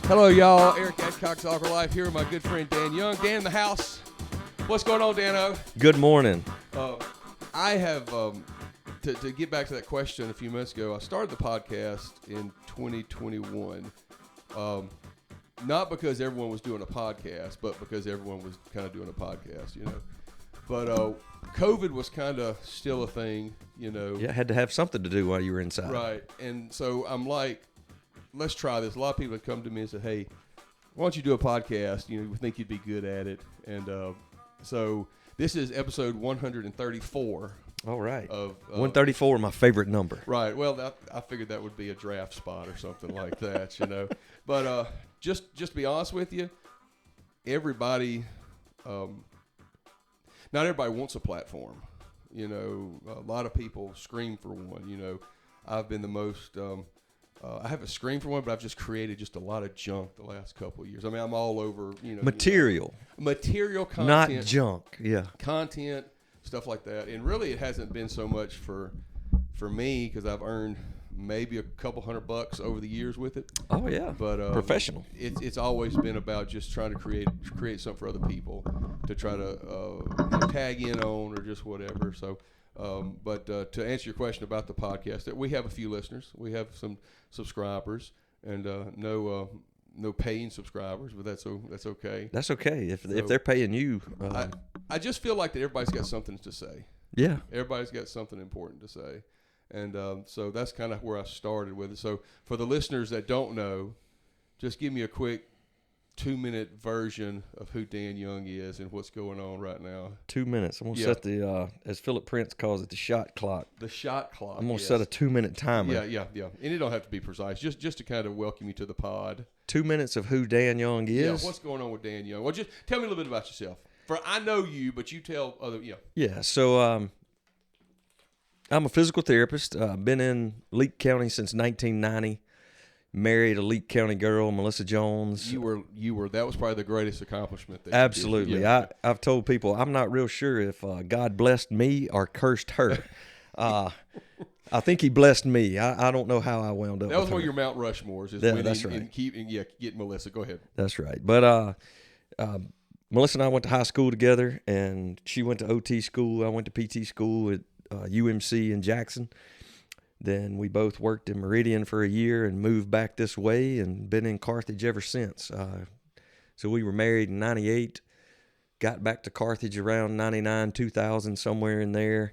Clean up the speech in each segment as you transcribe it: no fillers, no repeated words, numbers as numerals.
Hello, y'all. Eric Adcock, Soccer Life, here with my good friend Dan Young. Dan in the house. What's going on, Dano? Good morning. I have, to get back to that question a few minutes ago, I started the podcast in 2021. Not because everyone was doing a podcast, but because everyone was kind of doing a podcast, you know. But COVID was kind of still a thing, you know. Yeah, had to have something to do while you were inside. Right. And so I'm like, let's try this. A lot of people have come to me and said, hey, why don't you do a podcast? You know, we think you'd be good at it. And so this is episode 134. All right. Of 134, my favorite number. Right. Well, I figured that would be a draft spot or something like that, you know. But just to be honest with you, everybody, not everybody wants a platform. You know, a lot of people scream for one. You know, I've been the most I haven't screamed for one, but I've just created just a lot of junk the last couple of years. I mean, I'm all over, material content, not junk. Yeah, content, stuff like that. And really, it hasn't been so much for me because I've earned maybe a couple $100 over the years with it. Oh yeah, but professional. It's always been about just trying to create something for other people to try to tag in on or just whatever. So. But to answer your question about the podcast, we have a few listeners. We have some subscribers, and no paying subscribers, but that's okay. That's okay if they're paying you. I just feel like that everybody's got something to say. Yeah, everybody's got something important to say, and so that's kind of where I started with it. So for the listeners that don't know, just give me a quick 2-minute version of who Dan Young is and what's going on right now. 2 minutes. I'm going to set the, as Philip Prince calls it, the shot clock. The shot clock. I'm going to set a 2-minute timer. Yeah. And it don't have to be precise. Just to kind of welcome you to the pod. 2 minutes of who Dan Young is. Yeah, what's going on with Dan Young? Well, just tell me a little bit about yourself. For I know you, but you tell other, Yeah, so I'm a physical therapist. I've been in Leake County since 1990. Married a Leake County girl, Melissa Jones. You were. That was probably the greatest accomplishment. That Absolutely. You did. I've told people I'm not real sure if God blessed me or cursed her. I think He blessed me. I don't know how I wound up. That was with one her. of your Mount Rushmores. That's right. Get Melissa. Go ahead. That's right. But Melissa and I went to high school together, and she went to OT school. I went to PT school at UMC in Jackson. Then we both worked in Meridian for a year and moved back this way and been in Carthage ever since. So we were married in 98, got back to Carthage around 99, 2000, somewhere in there.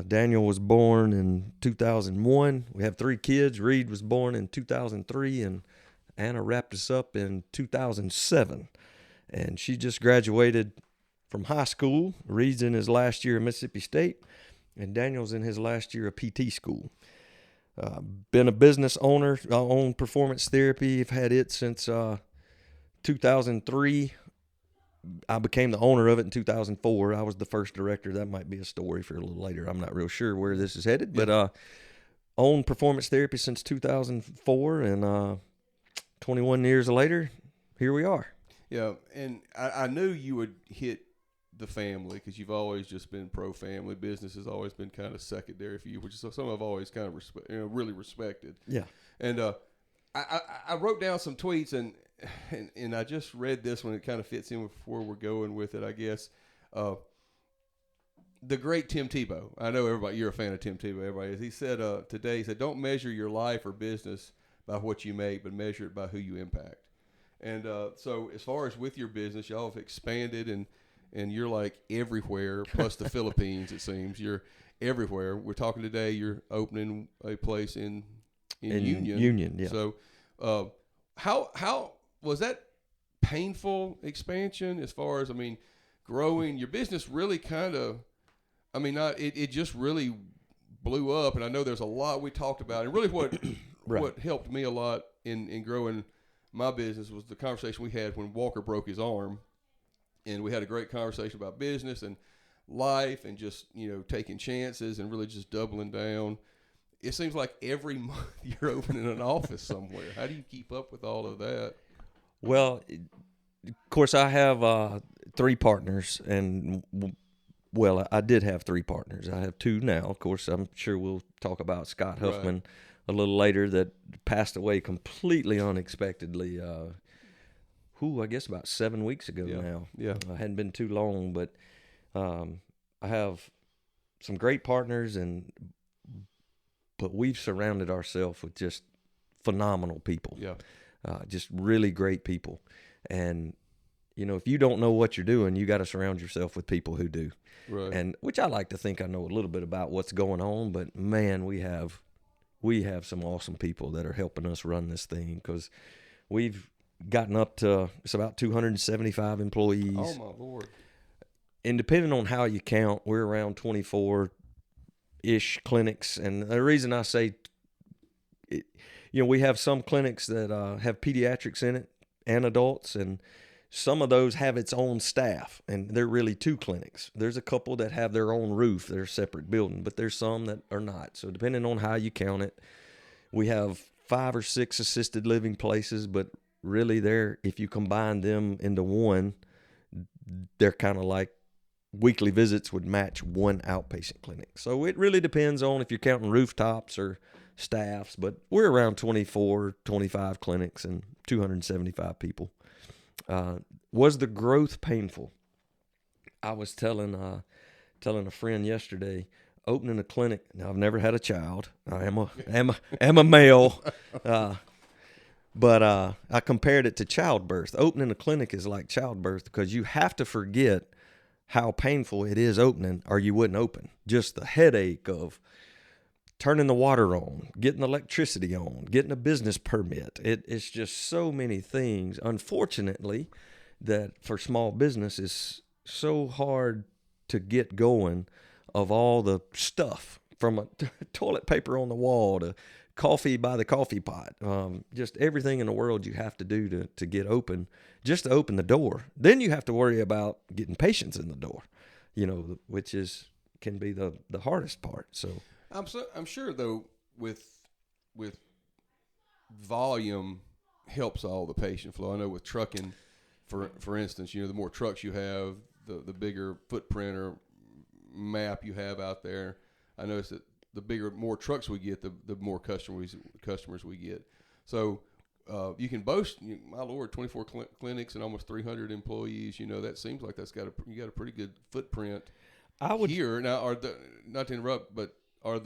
Daniel was born in 2001. We have 3 kids. Reed was born in 2003, and Anna wrapped us up in 2007. And she just graduated from high school. Reed's in his last year at Mississippi State. And Daniel's in his last year of PT school. Been a business owner. I own Performance Therapy. I've had it since 2003. I became the owner of it in 2004. I was the first director. That might be a story for a little later. I'm not real sure where this is headed. But owned Performance Therapy since 2004. And 21 years later, here we are. Yeah, and I knew you would hit the family because you've always just been pro-family. Business has always been kind of secondary for you, which is something I've always kind of really respected. Yeah. And I wrote down some tweets and I just read this one. It kind of fits in with where we're going with it, I guess. The great Tim Tebow. I know you're a fan of Tim Tebow. Everybody is. He said today, he said, don't measure your life or business by what you make, but measure it by who you impact. And so as far as with your business, y'all have expanded and you're like everywhere, plus the Philippines, it seems. You're everywhere. We're talking today, you're opening a place in Union. Union, yeah. So how was that painful expansion as far as, growing? Your business really kind of, it just really blew up. And I know there's a lot we talked about. And really what right. what helped me a lot in growing my business was the conversation we had when Walker broke his arm. And we had a great conversation about business and life and just, taking chances and really just doubling down. It seems like every month you're opening an office somewhere. How do you keep up with all of that? Well, of course, I have 3 partners, and well, I did have 3 partners. I have 2 now. Of course, I'm sure we'll talk about Scott Right. Huffman a little later that passed away completely unexpectedly. I guess about 7 weeks ago Yeah. now. Yeah. Hadn't been too long, but I have some great partners, but we've surrounded ourselves with just phenomenal people. Yeah. Just really great people. And, if you don't know what you're doing, you got to surround yourself with people who do. Right. And which I like to think I know a little bit about what's going on, but man, we have some awesome people that are helping us run this thing, because we've gotten up to, it's about 275 employees. Oh my Lord. And depending on how you count, we're around 24-ish clinics. And the reason I say, we have some clinics that have pediatrics in it and adults, and some of those have its own staff, and they're really 2 clinics. There's a couple that have their own roof, they're a separate building, but there's some that are not. So depending on how you count it, we have 5 or 6 assisted living places, but really if you combine them into one, they're kind of like weekly visits would match one outpatient clinic. So it really depends on if you're counting rooftops or staffs, but we're around 24, 25 clinics and 275 people. Was the growth painful? I was telling a friend yesterday, opening a clinic. Now, I've never had a child. I am a male, but I compared it to childbirth. Opening a clinic is like childbirth, because you have to forget how painful it is opening, or you wouldn't open. Just the headache of turning the water on, getting electricity on, getting a business permit. It's just so many things, unfortunately, that for small business is so hard to get going, of all the stuff from a toilet paper on the wall to coffee by the coffee pot. Just everything in the world you have to do to get open, just to open the door. Then you have to worry about getting patients in the door, which can be the hardest part. So I'm sure though with volume helps all the patient flow. I know with trucking, for instance, the more trucks you have, the bigger footprint or map you have out there. I notice that the more trucks we get, the more customers we get. So you can boast, my Lord, 24 clinics and almost 300 employees. That seems like you got a pretty good footprint. Here now. Not to interrupt, but are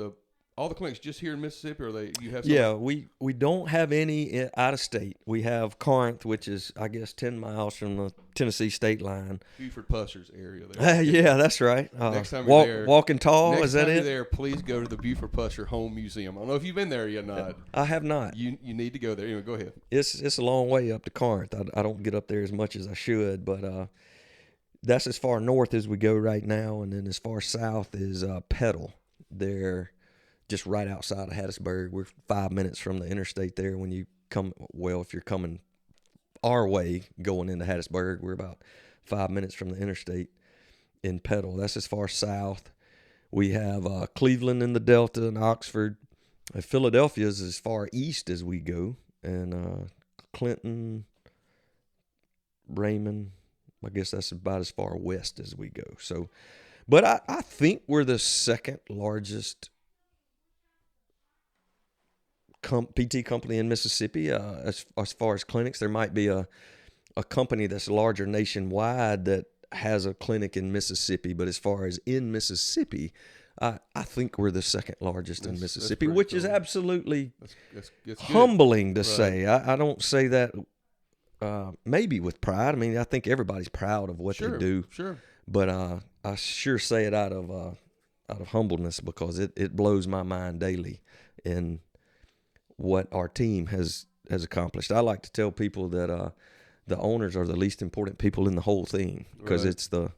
all the clinics just here in Mississippi, or you have some? Yeah, we don't have any out of state. We have Corinth, which is, I guess, 10 miles from the Tennessee state line. Buford Pushers area there. Yeah, that's right. Next time you're there, Walking Tall, is that next time it? you're there, please go to the Buford Pusher Home Museum. I don't know if you've been there yet or not. I have not. You need to go there. Anyway, go ahead. It's a long way up to Corinth. I don't get up there as much as I should, but that's as far north as we go right now, and then as far south is Petal. They're just right outside of Hattiesburg. We're 5 minutes from the interstate there. When you come, if you're coming our way going into Hattiesburg, we're about 5 minutes from the interstate in Petal. That's as far south. We have Cleveland in the Delta and Oxford. Philadelphia is as far east as we go, and Clinton, Raymond, I guess that's about as far west as we go. So, but I think we're the second largest PT company in Mississippi. As far as clinics, there might be a company that's larger nationwide that has a clinic in Mississippi, but as far as in Mississippi, I think we're the second largest in Mississippi, which is absolutely that's humbling to say. I don't say that maybe with pride. I mean, I think everybody's proud of what they do. Sure. But I sure say it out of humbleness, because it blows my mind daily in what our team has accomplished. I like to tell people that the owners are the least important people in the whole thing, because it's the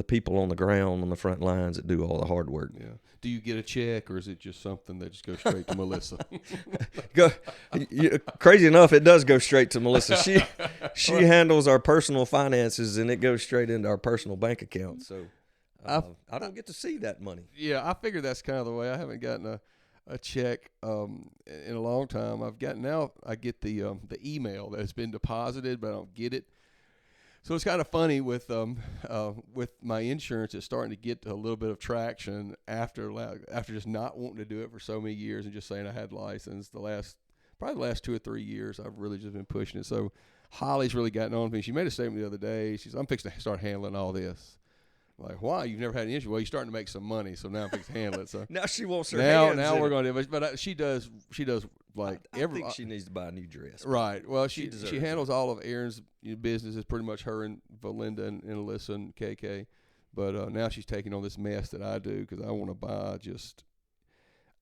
people on the ground on the front lines that do all the hard work. Yeah. Do you get a check, or is it just something that just goes straight to Melissa? Crazy enough, it does go straight to Melissa. She handles our personal finances, and it goes straight into our personal bank account. So I don't get to see that money. Yeah, I figure that's kind of the way. I haven't gotten a check in a long time. I get the email that has been deposited, but I don't get it. So it's kind of funny with my insurance. It's starting to get a little bit of traction after just not wanting to do it for so many years and just saying I had license. Probably the last 2 or 3 years, I've really just been pushing it. So Holly's really gotten on me. She made a statement the other day. She's, I'm fixing to start handling all this. I'm like, why? You've never had an issue. Well, you're starting to make some money, so now I'm fixing to handle it. So Now she wants her now hands in we're it. going to. But she does like I think she needs to buy a new dress. Right. Well, she deserves handles all of Aaron's business. It's pretty much her and Valinda and Alyssa and KK. But now she's taking on this mess that I do because I want to buy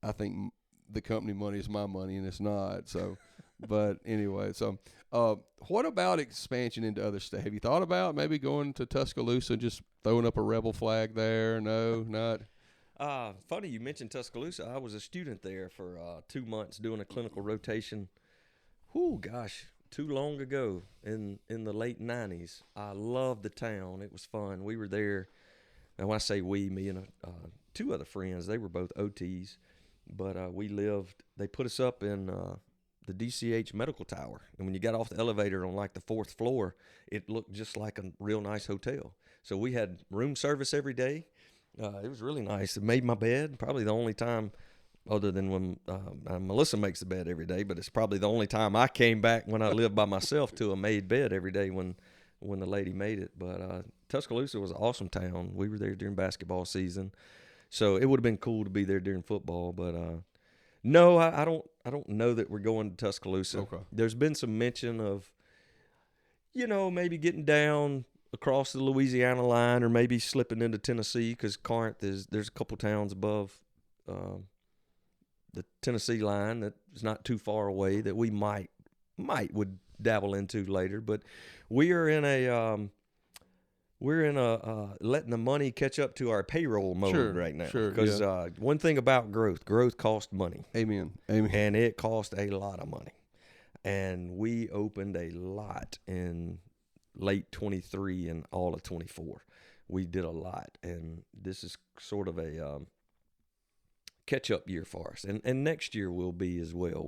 I think the company money is my money and it's not. So, but anyway, so what about expansion into other states? Have you thought about maybe going to Tuscaloosa and just throwing up a rebel flag there? No, not. Funny you mentioned Tuscaloosa. I was a student there for 2 months doing a clinical rotation. Too long ago in the late 90s. I loved the town. It was fun. We were there. And when I say we, me and 2 other friends, they were both OTs. But they put us up in the DCH Medical Tower. And when you got off the elevator on like the 4th floor, it looked just like a real nice hotel. So we had room service every day. It was really nice. It made my bed. Probably the only time, other than when Melissa makes the bed every day, but it's probably the only time I came back when I lived by myself to a made bed every day when the lady made it. But Tuscaloosa was an awesome town. We were there during basketball season, so it would have been cool to be there during football. But no, I don't know that we're going to Tuscaloosa. Okay. There's been some mention of, maybe getting down across the Louisiana line or maybe slipping into Tennessee because Corinth there's a couple towns above the Tennessee line that is not too far away that we would dabble into later. But we are in a letting the money catch up to our payroll mode right now. Sure, because one thing about growth costs money. Amen. And it cost a lot of money. And we opened a lot in late 23 and all of 24. We did a lot, and this is sort of a catch-up year for us. And next year will be as well.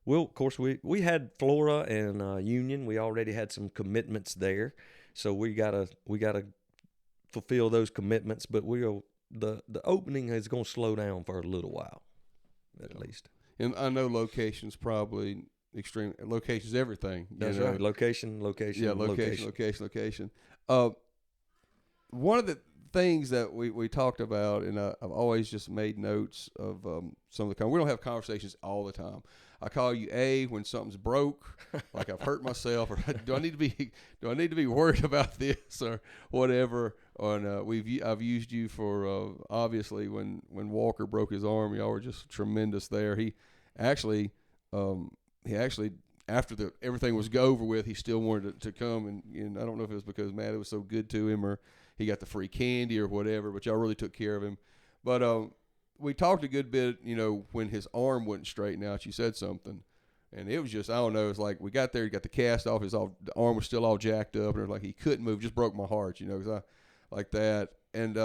Of course, we had Flora and Union. We already had some commitments there, so we gotta fulfill those commitments. But the opening is going to slow down for a little while, at least. And I know location's probably extreme. Location's everything. That's right. Location. Yeah, location. One of the things that we talked about, and I've always just made notes of some of the. We don't have conversations all the time. I call you when something's broke, like I've hurt myself, or do I need to be worried about this or whatever? And I've used you for obviously when Walker broke his arm, y'all were just tremendous there. He actually after everything was over with, he still wanted to come, and I don't know if it was because Matt was so good to him or he got the free candy or whatever, but y'all really took care of him. But we talked a good bit, when his arm wouldn't straighten out. You said something, and it was just, I don't know, it's like we got there, he got the cast off, the arm was still all jacked up, and it was like he couldn't move, just broke my heart, because I like that. And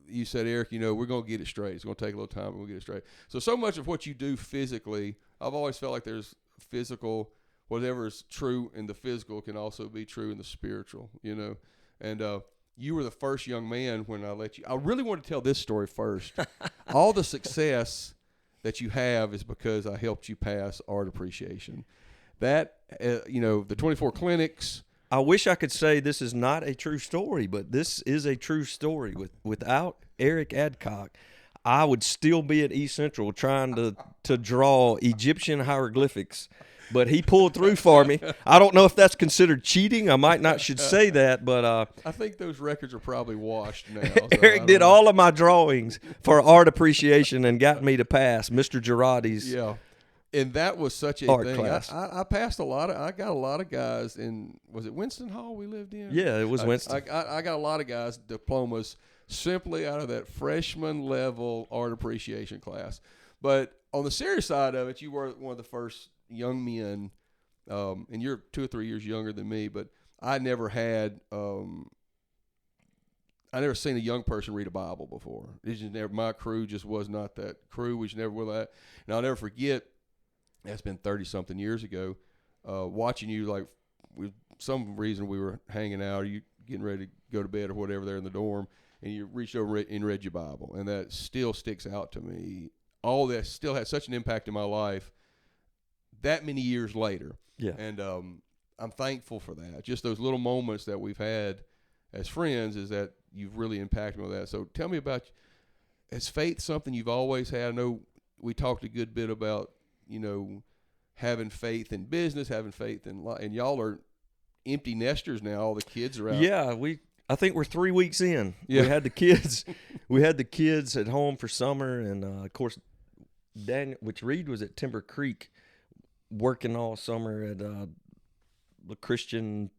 you said, Eric, we're going to get it straight. It's going to take a little time, but we'll get it straight. So much of what you do physically, I've always felt like there's physical, whatever is true in the physical can also be true in the spiritual, And you were the first young man when I let you. I really want to tell this story first. All the success that you have is because I helped you pass art appreciation. That, the 24 clinics. I wish I could say this is not a true story, but this is a true story. Without Eric Adcock, I would still be at East Central trying to draw Egyptian hieroglyphics, but he pulled through for me. I don't know if that's considered cheating. I might not should say that, but I think those records are probably washed now. So Eric did all of my drawings for art appreciation and got me to pass Mr. Girardi's and that was such a art thing. class. I passed I got a lot of guys in, was it Winston Hall we lived in? Yeah, it was Winston. I got a lot of guys diplomas simply out of that freshman level art appreciation class. But on the serious side of it, you were one of the first young men, and you're 2 or 3 years younger than me, but I never had, I never seen a young person read a Bible before. My crew just was not that crew. We just never will that. And I'll never forget, that's been 30-something years ago, watching you, like, we some reason we were hanging out, or you getting ready to go to bed or whatever there in the dorm, and you reached over and read your Bible, and that still sticks out to me. All that still has such an impact in my life that many years later. Yeah. And I'm thankful for that. Just those little moments that we've had as friends is that you've really impacted me with that. So tell me about, is faith something you've always had? I know we talked a good bit about, having faith in business, having faith in life, and y'all are empty nesters now. All the kids are out. Yeah, I think we're 3 weeks in. Yeah. We had the kids. We had the kids at home for summer, and of course, Daniel, which Reed was at Timber Creek, working all summer at the Christian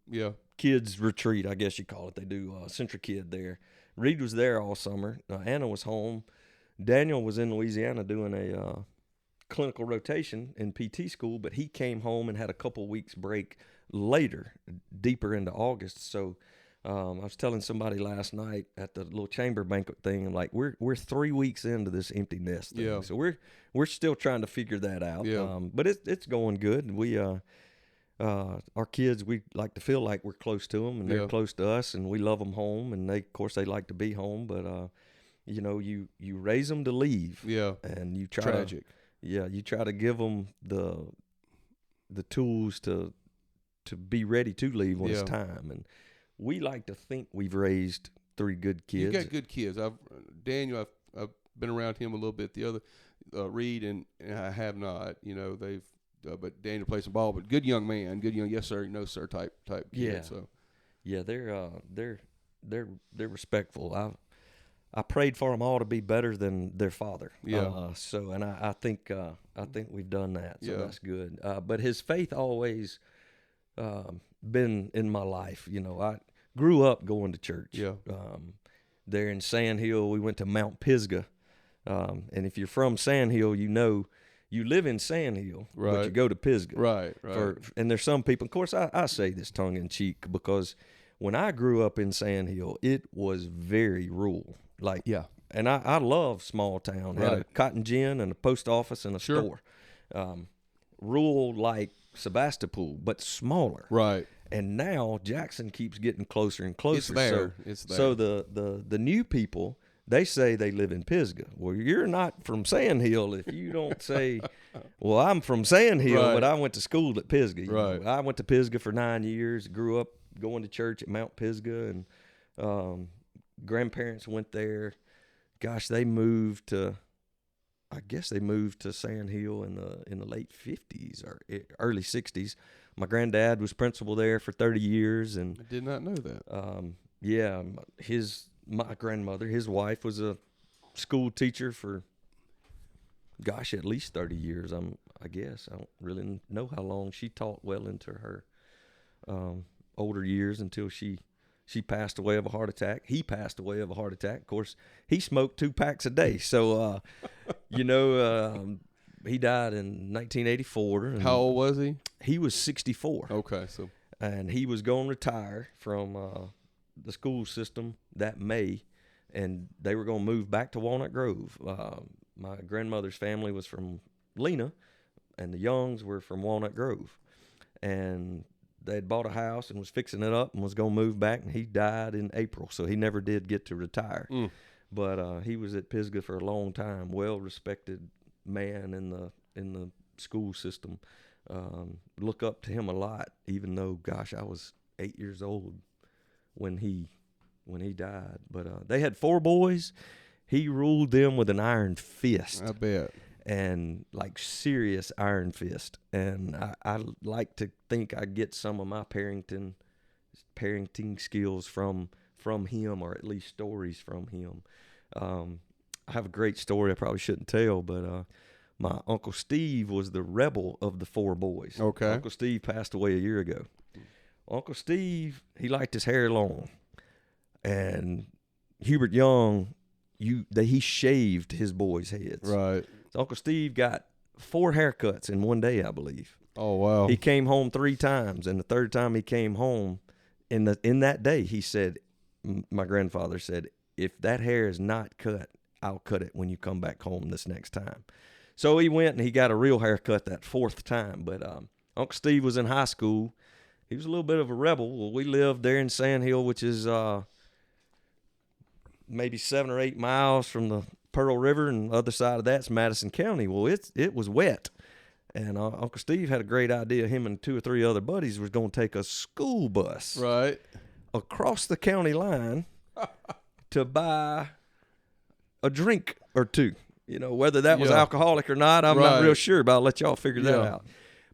kids retreat, I guess you call it. They do Central Kid there. Reed was there all summer. Anna was home. Daniel was in Louisiana doing a clinical rotation in PT school, but he came home and had a couple weeks break later, deeper into August. So I was telling somebody last night at the little chamber banquet thing, I'm like, we're 3 weeks into this empty nest thing. Yeah. So we're still trying to figure that out. Yeah. But it's going good. We our kids, we like to feel like we're close to them, and they're close to us, and we love them home, and they like to be home. But you raise them to leave. Yeah. And you try Tragic. you try to give them the tools to be ready to leave when it's time. And we like to think we've raised 3 good kids. You got good kids. Daniel, I've been around him a little bit. The other Reed and I have not. They've but Daniel plays some ball. But good young man, good young yes sir, no sir type kid. Yeah. So yeah, they're respectful. I prayed for them all to be better than their father. Yeah. And I think we've done that. So Yeah. that's good. But his faith always been in my life. I grew up going to church. Yeah. There in Sand Hill, we went to Mount Pisgah. And if you're from Sand Hill, you live in Sand Hill, Right. but you go to Pisgah. Right. And there's some people, of course, I say this tongue in cheek, because when I grew up in Sand Hill, it was very rural. And I love small town. Had a Right. cotton gin and a post office and a Sure. store. Rural like Sebastopol, but smaller. Right. And now Jackson keeps getting closer and closer. It's there. It's there. So the new people, they say they live in Pisgah. Well, you're not from Sand Hill if you don't say, well, I'm from Sand Hill, Right. but I went to school at Pisgah. You Right. know. I went to Pisgah for 9 years, grew up going to church at Mount Pisgah, and grandparents went there. Gosh, they moved to Sand Hill in the late 50s or early 60s. My granddad was principal there for 30 years, and I did not know that. my grandmother, his wife, was a school teacher for, gosh, at least 30 years. I guess I don't really know how long. She taught well into her older years until she passed away of a heart attack. He passed away of a heart attack. Of course, he smoked 2 packs a day. So, he died in 1984. And How old was he? he was 64. Okay, so And he was going to retire from the school system that May, and they were going to move back to Walnut Grove. My grandmother's family was from Lena, and the Youngs were from Walnut Grove. And they had bought a house and was fixing it up and was going to move back, and he died in April, so he never did get to retire. But he was at Pisgah for a long time, well-respected man in the school system. Look up to him a lot, even though, gosh, I was 8 years old when he died. But they had 4 boys. He ruled them with an iron fist. I bet. And like serious iron fist. And I like to think I get some of my parenting skills from him, or at least stories from him. I have a great story I probably shouldn't tell, but my Uncle Steve was the rebel of the 4 boys. Okay. Uncle Steve passed away a year ago. Uncle Steve, he liked his hair long. And Hubert Young, he shaved his boys' heads. Right. So Uncle Steve got 4 haircuts in one day, I believe. Oh wow. He came home 3 times, and the third time he came home, in that day, he said, my grandfather said, if that hair is not cut, I'll cut it when you come back home this next time. So he went and he got a real haircut that 4th time. But Uncle Steve was in high school, he was a little bit of a rebel. Well, we lived there in Sand Hill, which is maybe 7 or 8 miles from the Pearl River, and the other side of that's Madison County. Well, it was wet, and Uncle Steve had a great idea. Him and 2 or 3 other buddies was going to take a school bus Right. across the county line to buy a drink or two. You know, whether that was Yeah. alcoholic or not, I'm not Right. real sure, but I'll let y'all figure that Yeah. out.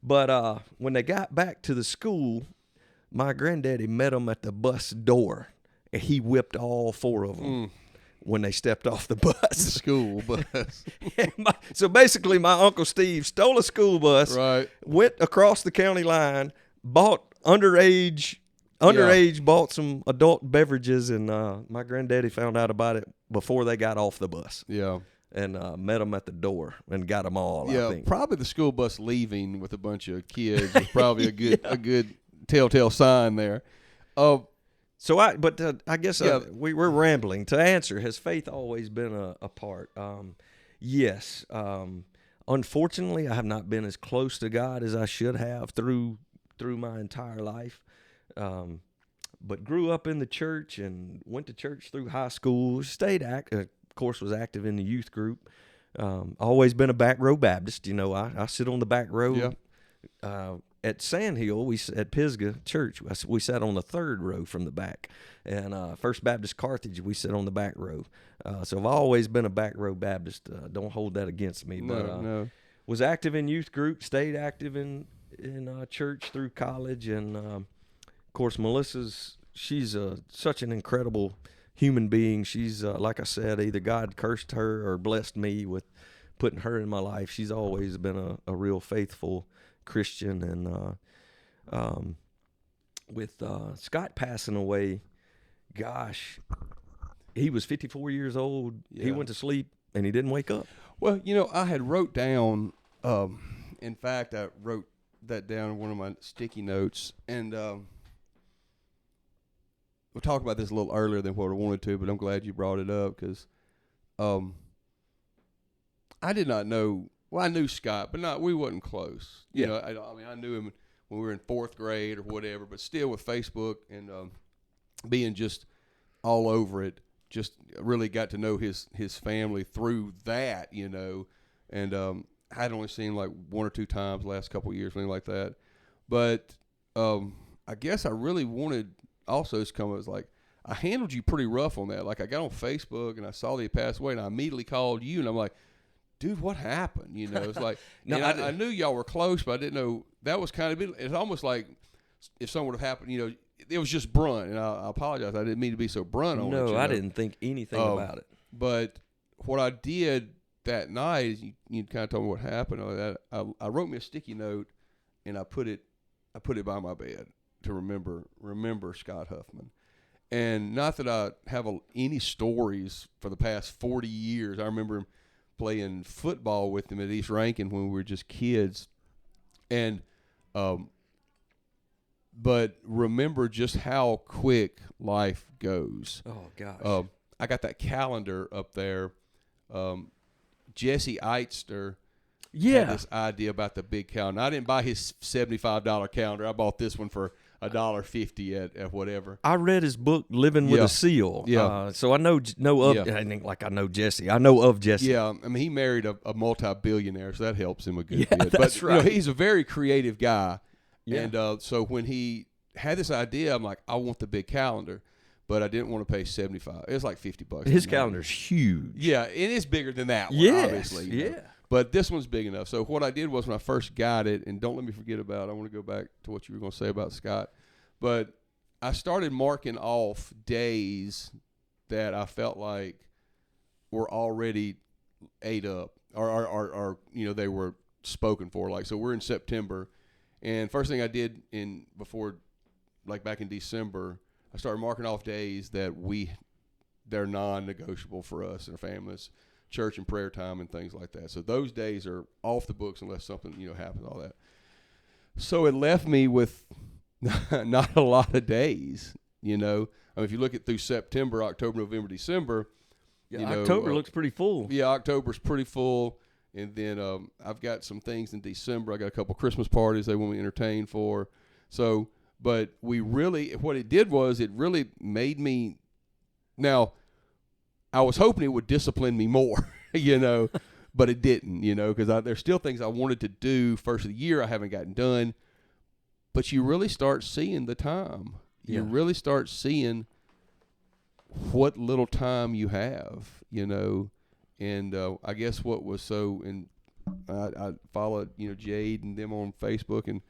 But when they got back to the school, my granddaddy met them at the bus door, and he whipped all 4 of them when they stepped off the bus. School bus. So basically, my Uncle Steve stole a school bus, Right. went across the county line, bought underage bought some adult beverages, and my granddaddy found out about it before they got off the bus, Yeah. and met them at the door and got them all. I Yeah. think. Probably the school bus leaving with a bunch of kids was probably a good telltale sign there. So I guess Yeah. we're rambling. To answer, has faith always been a part? Yes. Unfortunately, I have not been as close to God as I should have through my entire life. But grew up in the church and went to church through high school. Of course, was active in the youth group. Always been a back row Baptist. You know, I sit on the back row. Yeah. At Sand Hill, at Pisgah Church, we sat on the 3rd row from the back. And First Baptist Carthage, we sit on the back row. So I've always been a back row Baptist. Don't hold that against me. No. Was active in youth group, stayed active in church through college. And, of course, she's such an incredible human being. She's, like I said, either God cursed her or blessed me with putting her in my life. She's always been a real faithful Christian. And with Scott passing away, gosh, he was 54 years old. Yeah. He went to sleep and he didn't wake up. Well, you know, I had wrote down, in fact, I wrote that down in one of my sticky notes, and we'll talk about this a little earlier than what I wanted to, but I'm glad you brought it up because I did not know. Well, I knew Scott, but we wasn't close. You know, I mean, I knew him when we were in 4th grade or whatever, but still with Facebook and being just all over it, just really got to know his family through that, you know, and I had only seen like 1 or 2 times the last couple of years, something like that. But I guess I really wanted also to come as like, I handled you pretty rough on that. Like I got on Facebook and I saw that he passed away and I immediately called you and I'm like, dude, what happened? You know, it's like, No, I knew y'all were close, but I didn't know that was kind of, it's almost like if something would have happened, you know, it was just blunt, and I apologize. I didn't mean to be so blunt on it. No, you I know? didn't think anything about it. But what I did that night is you kind of told me what happened. I wrote me a sticky note, and I put it by my bed to remember Scott Huffman. And not that I have any stories for the past 40 years. I remember him playing football with him at East Rankin when we were just kids, and but remember just how quick life goes. Oh, gosh. I got that calendar up there. Jesse Eitster had this idea about the big calendar. I didn't buy his $75 calendar. I bought this one for $1.50 at whatever. I read his book, Living with a Seal. Yeah. So I know of. I ain't like I know Jesse. I know of Jesse. Yeah, I mean, he married a multi-billionaire, so that helps him a good Yeah, bit. that's but, right. You know, he's a very creative guy. Yeah. And so when he had this idea, I'm like, I want the big calendar, but I didn't want to pay $75. It was like $50. His calendar's huge. Yeah, it is bigger than that one, Yes, obviously. You know. yeah. But this one's big enough. So what I did was when I first got it, and don't let me forget about, I want to go back to what you were going to say about Scott, but I started marking off days that I felt like were already ate up or you know, they were spoken for. Like, so we're in September, and first thing I did back in December, I started marking off days that they're non-negotiable for us and our families, church and prayer time and things like that. So those days are off the books unless something, you know, happens, all that. So it left me with not a lot of days, you know. I mean, if you look at through September, October, November, December, Yeah, you know, October looks pretty full. Yeah, October's pretty full. And then I've got some things in December. I got a couple Christmas parties they want me entertained for. So But what it did was it really made me. Now, I was hoping it would discipline me more, but it didn't, because there's still things I wanted to do first of the year I haven't gotten done. But you really start seeing the time. You really start seeing what little time you have, And I guess what was so, and I followed, Jade and them on Facebook, and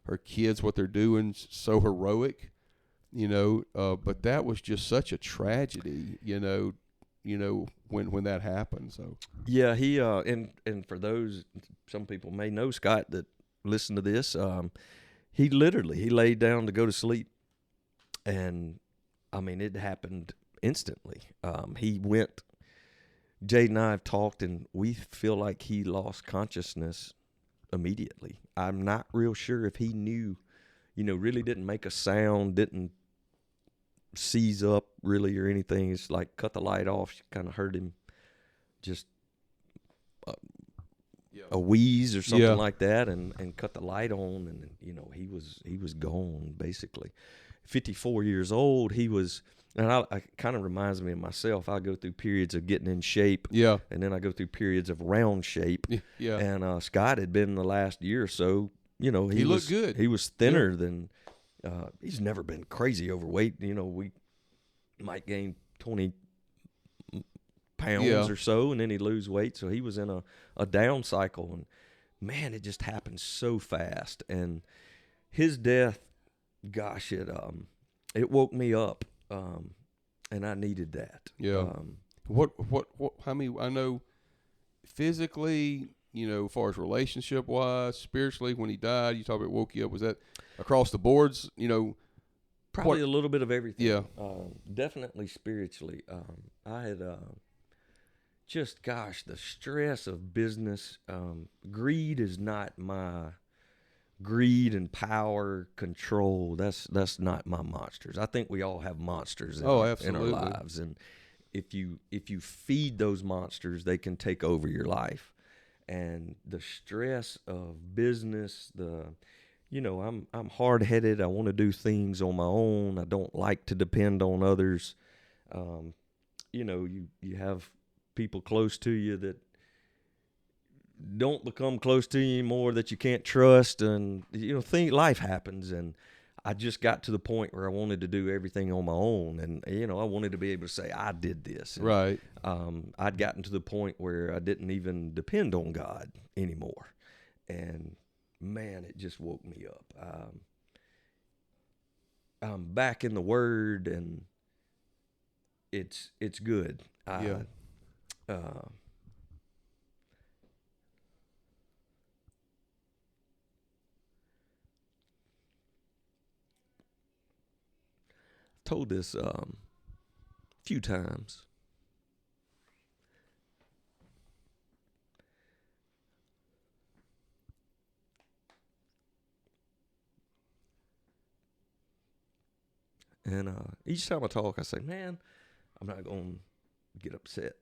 her kids, what they're doing, so heroic, But that was just such a tragedy, when that happened. So yeah, he and for those, some people may know Scott that listen to this, he laid down to go to sleep, and I mean it happened instantly. Jade and I have talked, and we feel like he lost consciousness immediately. I'm not real sure if he knew, really didn't make a sound, didn't seize up really or anything. It's like cut the light off. She kind of heard him just a wheeze or something like that, and cut the light on, and he was gone basically. 54 years old, he was. And I kind of reminds me of myself. I go through periods of getting in shape, and then I go through periods of round shape. Yeah. And Scott had been the last year or so. He looked good. He was thinner than. He's never been crazy overweight. We might gain 20 pounds or so, and then he'd lose weight. So he was in a down cycle, and man, it just happened so fast. And his death, gosh, it woke me up. And I needed that. Yeah. How many, I know physically, as far as relationship wise, spiritually, when he died, you talk about woke you up. Was that across the boards? Probably a little bit of everything. Yeah. Definitely spiritually. I had, the stress of business. Greed is not my greed and power, control. That's not my monsters. I think we all have monsters in our lives, and if you feed those monsters, they can take over your life. And the stress of business, I'm hard-headed. I want to do things on my own. I don't like to depend on others. You have people close to you that don't become close to you anymore, that you can't trust, and life happens. And I just got to the point where I wanted to do everything on my own, and I wanted to be able to say I did this. And, right. I'd gotten to the point where I didn't even depend on God anymore, and man, it just woke me up. I'm back in the Word, and it's good. Told this a few times. And each time I talk, I say, man, I'm not going to get upset.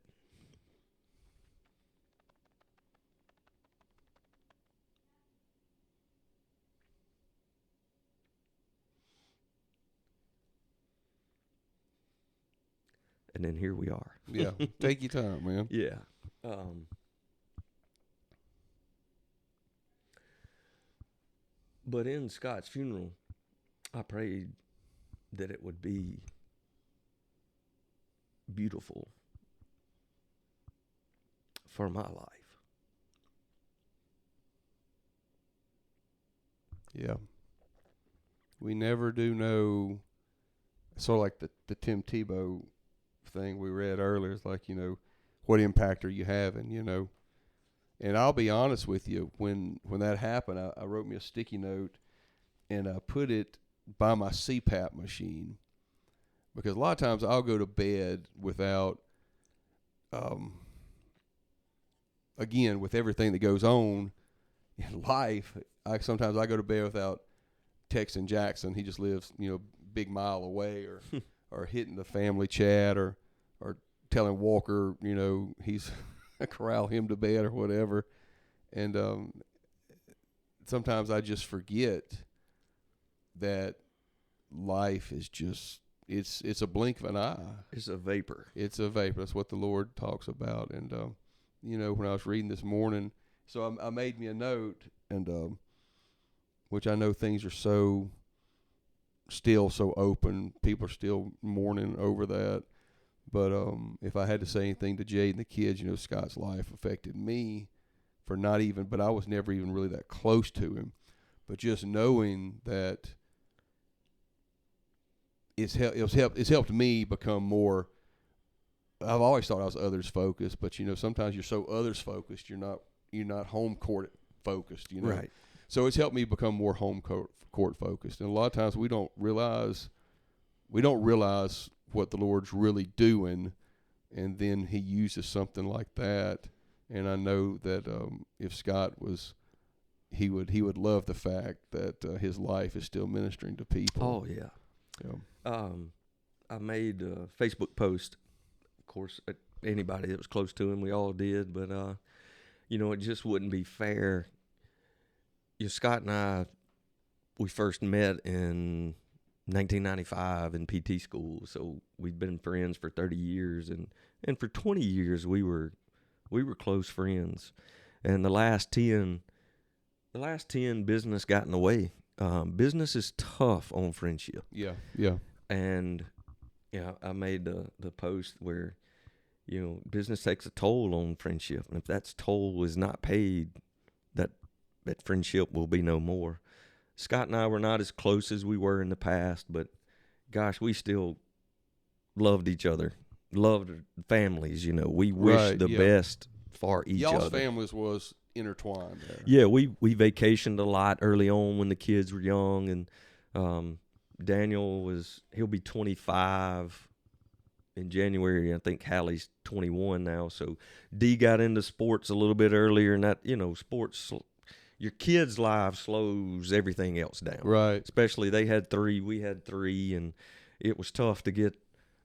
And then here we are. Yeah. Take your time, man. Yeah. But in Scott's funeral, I prayed that it would be beautiful for my life. Yeah. We never do know, sort of like the Tim Tebow thing we read earlier. It's like, what impact are you having, And I'll be honest with you, when that happened, I wrote me a sticky note and I put it by my CPAP machine, because a lot of times I'll go to bed without, again, with everything that goes on in life, sometimes I go to bed without texting Jackson. He just lives, big mile away, or hitting the family chat, or telling Walker, he's corral him to bed or whatever. And sometimes I just forget that life is just it's a blink of an eye. It's a vapor. It's a vapor. That's what the Lord talks about. And you know, when I was reading this morning, so I made me a note, and which I know things are still so open. People are still mourning over that. But if I had to say anything to Jade and the kids, you know, Scott's life affected me for not even, but I was never even really that close to him. But just knowing that it's helped me become more. I've always thought I was others focused, but you know, sometimes you're so others focused, you're not home court focused, you know. Right. So it's helped me become more home court focused. And a lot of times we don't realize what the Lord's really doing, and then He uses something like that. And I know that if Scott was, he would love the fact that his life is still ministering to people. Oh yeah. Yeah. I made a Facebook post. Of course, anybody that was close to him, we all did. But you know, it just wouldn't be fair. You know, Scott and I, we first met in 1995 in PT school. So we'd been friends for 30 years, and for 20 years we were close friends. And the last 10 business got in the way. Business is tough on friendship. Yeah. Yeah. And I made the post where, you know, business takes a toll on friendship, and if that toll is not paid, that friendship will be no more. Scott and I were not as close as we were in the past, but gosh, we still loved each other, loved families. You know, we wished the best for each other. Y'all's families was intertwined there. Yeah, we vacationed a lot early on when the kids were young, and Daniel he'll be 25 in January. I think Hallie's 21 now. So D got into sports a little bit earlier, and that, you know, sports, your kids' life slows everything else down. Right. Especially they had 3, we had 3, and it was tough to get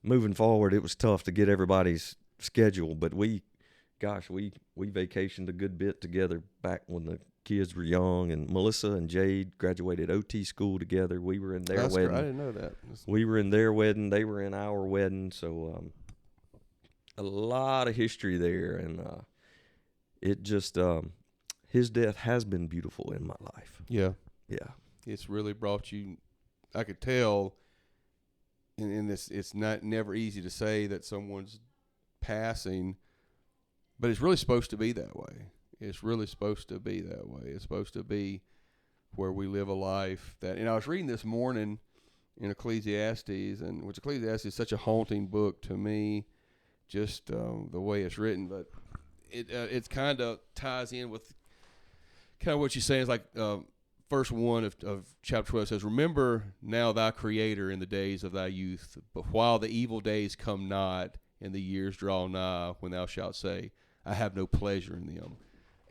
moving forward. It was tough to get everybody's schedule, but we vacationed a good bit together back when the kids were young, and Melissa and Jade graduated OT school together. We were in their wedding. Great. I didn't know that. We were in their wedding. They were in our wedding. So a lot of history there, and it just his death has been beautiful in my life. Yeah. Yeah. It's really brought you. I could tell. And it's never easy to say that someone's passing, but it's really supposed to be that way. It's really supposed to be that way. It's supposed to be where we live a life that. And I was reading this morning in Ecclesiastes, and which Ecclesiastes is such a haunting book to me, just the way it's written. But it's kind of ties in with kind of what you're saying. It's like verse 1 of chapter 12 says, "Remember now thy Creator in the days of thy youth, but while the evil days come not, and the years draw nigh, when thou shalt say, I have no pleasure in them."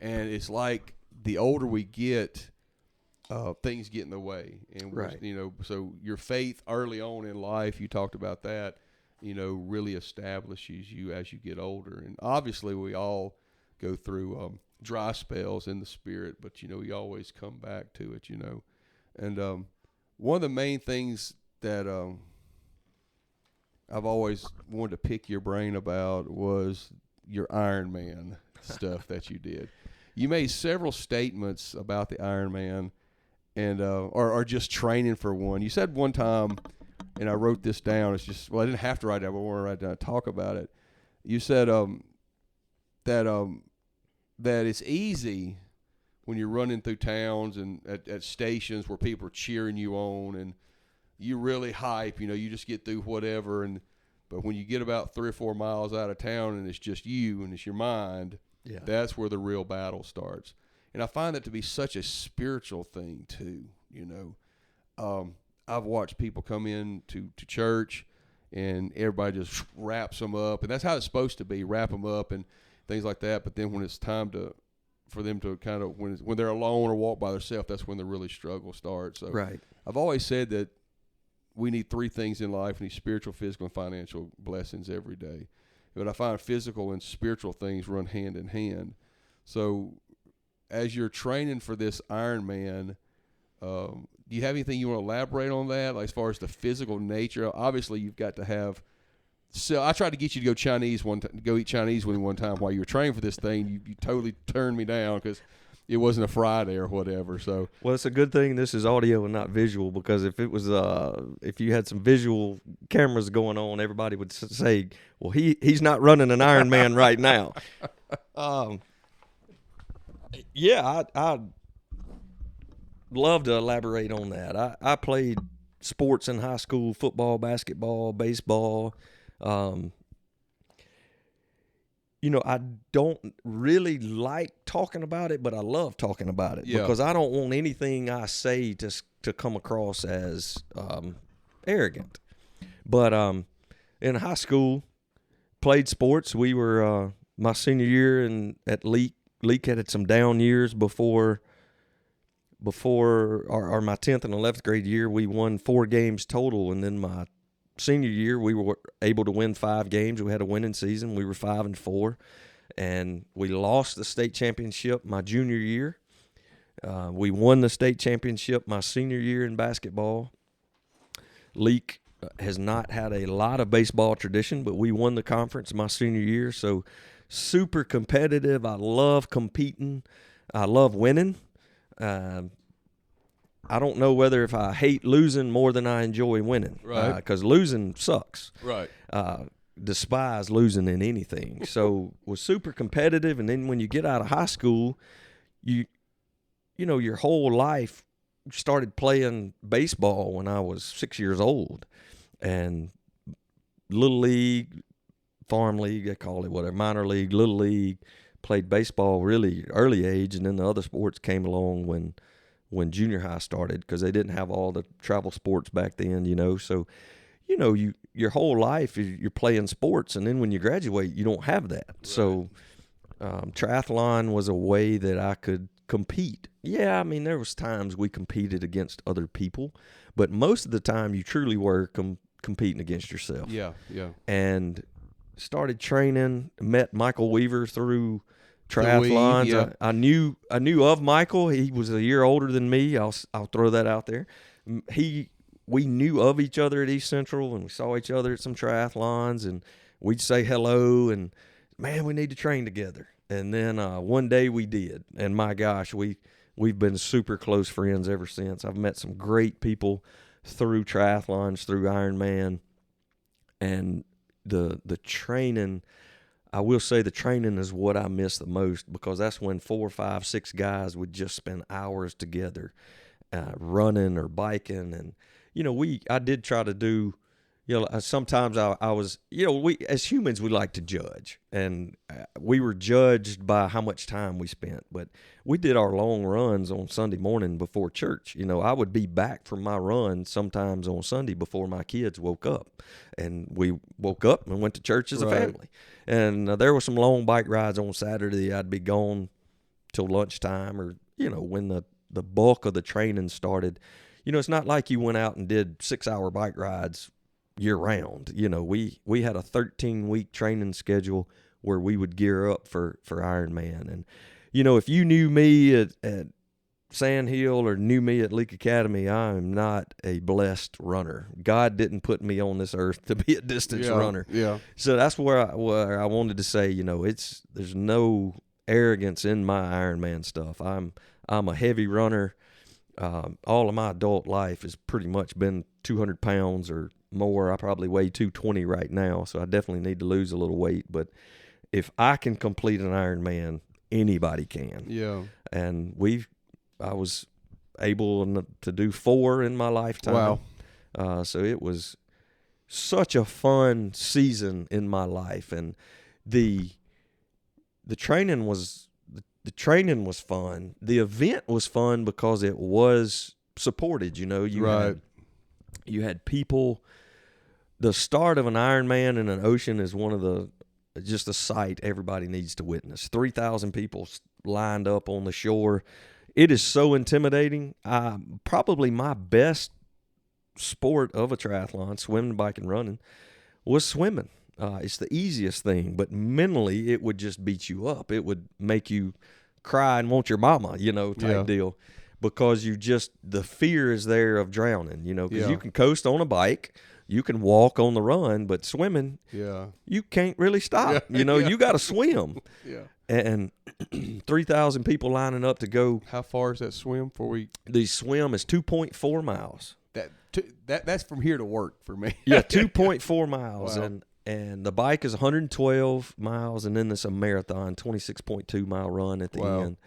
And it's like the older we get, things get in the way. And, right. You know, so your faith early on in life, you talked about that, you know, really establishes you as you get older. And obviously we all go through dry spells in the spirit, but, you know, you always come back to it, you know. And one of the main things that I've always wanted to pick your brain about was your Ironman stuff that you did. You made several statements about the Ironman, and or just training for one. You said one time, and I wrote this down. It's just, well, I didn't have to write it down, but I want to write it down and talk about it. You said that it's easy when you're running through towns and at stations where people are cheering you on, and you really hype. You know, you just get through whatever, but when you get about 3 or 4 miles out of town and it's just you and it's your mind, that's where the real battle starts. And I find that to be such a spiritual thing too, you know. I've watched people come in to church and everybody just wraps them up, and that's how it's supposed to be, wrap them up and things like that. But then when it's time for them to kind of, when they're alone or walk by themselves, that's when the really struggle starts. So right. I've always said that we need 3 things in life. We need spiritual, physical, and financial blessings every day. But I find physical and spiritual things run hand in hand. So as you're training for this Ironman, Do you have anything you want to elaborate on that, like as far as the physical nature? Obviously, you've got to have. So I tried to get you to go go eat Chinese with me one time while you were training for this thing. You totally turned me down because it wasn't a Friday or whatever. So well, it's a good thing this is audio and not visual, because if it was if you had some visual cameras going on, everybody would say, "Well, he's not running an Ironman right now." Yeah, I love to elaborate on that. I played sports in high school: football, basketball, baseball. I don't really like talking about it, but I love talking about it because I don't want anything I say to come across as arrogant. But in high school, played sports. We were my senior year at Leak. Leak had some down years before my 10th and 11th grade year. We won 4 games total, and then my senior year we were able to win 5 games. We had a winning season. We were 5-4, and we lost the state championship my junior year. We won the state championship my senior year in basketball. Leak has not had a lot of baseball tradition, but we won the conference my senior year. So super competitive. I love competing. I love winning. I don't know whether if I hate losing more than I enjoy winning. Right. Because losing sucks. Right. Despise losing in anything. So was super competitive. And then when you get out of high school, you know, your whole life started playing baseball when I was 6 years old. And little league, farm league, they call it whatever, minor league, little league, played baseball really early age. And then the other sports came along when junior high started, because they didn't have all the travel sports back then, So, your whole life you're playing sports, and then when you graduate, you don't have that. Right. So, triathlon was a way that I could compete. Yeah, I mean, there was times we competed against other people, but most of the time you truly were competing against yourself. Yeah, yeah. And started training, met Michael Weaver through triathlons. Yeah. I knew of Michael. He was a year older than me. I'll throw that out there. We knew of each other at East Central, and we saw each other at some triathlons, and we'd say hello, and man, we need to train together. And then one day we did, and my gosh, we've been super close friends ever since. I've met some great people through triathlons, through Ironman, and the training. I will say the training is what I miss the most, because that's when 4, 5, 6 guys would just spend hours together running or biking. And, I did try to do, sometimes I was, we as humans, we like to judge. And we were judged by how much time we spent. But we did our long runs on Sunday morning before church. I would be back from my run sometimes on Sunday before my kids woke up. And we woke up and went to church as a family. And there were some long bike rides on Saturday. I'd be gone till lunchtime, or, when the bulk of the training started. It's not like you went out and did 6-hour bike rides year round. We had a 13-week training schedule where we would gear up for Ironman. And, if you knew me at Sand Hill or knew me at Leak Academy, I am not a blessed runner. God didn't put me on this earth to be a distance runner. Yeah. So that's where I wanted to say, there's no arrogance in my Ironman stuff. I'm a heavy runner. All of my adult life has pretty much been 200 pounds or more. I probably weigh 220 right now, so I definitely need to lose a little weight. But if I can complete an Ironman, anybody can. Yeah. And I was able to do 4 in my lifetime. Wow. So it was such a fun season in my life, and the training was fun. The event was fun because it was supported. You had people. The start of an Ironman in an ocean is just a sight everybody needs to witness. 3,000 people lined up on the shore. It is so intimidating. Probably my best sport of a triathlon, swimming, biking, running, was swimming. It's the easiest thing, but mentally it would just beat you up. It would make you cry and want your mama, type deal. because the fear is there of drowning, because Yeah. you can coast on a bike, you can walk on the run, but swimming, Yeah. you can't really stop. Yeah. You got to swim. Yeah. And 3,000 people lining up to go. How far is that swim before we? The swim is 2.4 miles. That's from here to work for me. Yeah, 2.4 miles. Wow. And the bike is 112 miles, and then there's a marathon, 26.2 mile run at the Wow. end.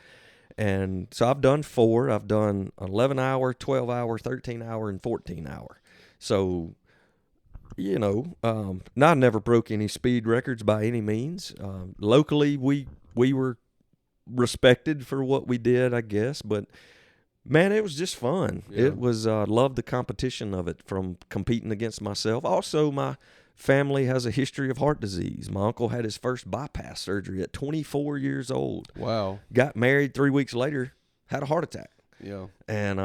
And so I've done 4. I've done 11 hour, 12 hour, 13 hour, and 14 hour. So, I never broke any speed records by any means. Locally, we were respected for what we did, I guess, but man, it was just fun. Yeah. It was loved the competition of it, from competing against myself. Also, my family has a history of heart disease. My uncle had his first bypass surgery at 24 years old. Wow. Got married 3 weeks later, had a heart attack. Yeah. And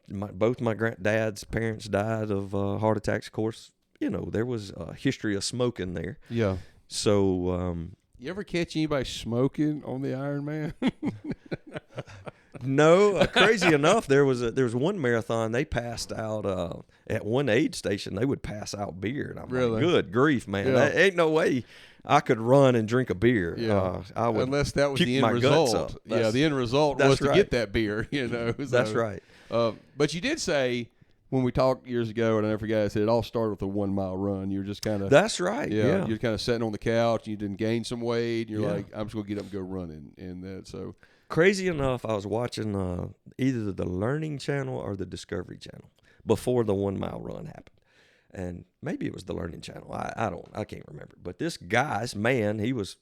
both my dad's parents died of heart attacks. Of course, there was a history of smoking there. Yeah. So You ever catch anybody smoking on the Iron Man? no, crazy enough, there was one marathon they passed out at one aid station. They would pass out beer, and I'm Really? like, good grief, man! Yeah. That ain't no way I could run and drink a beer. Yeah. I would, Unless that was puke the end my guts result. up. Yeah, the end result that's was to right. get that beer. So, that's right. But you did say when we talked years ago, and I never forgot, I said it all started with a 1 mile run. You were just kind of That's right. Yeah. You're kind of sitting on the couch. And you didn't gain some weight. And you're Yeah. like, I'm just gonna get up and go running, and that so. Crazy enough, I was watching either the Learning Channel or the Discovery Channel before the 1 mile run happened. And maybe it was the Learning Channel. I can't remember. But this man, he was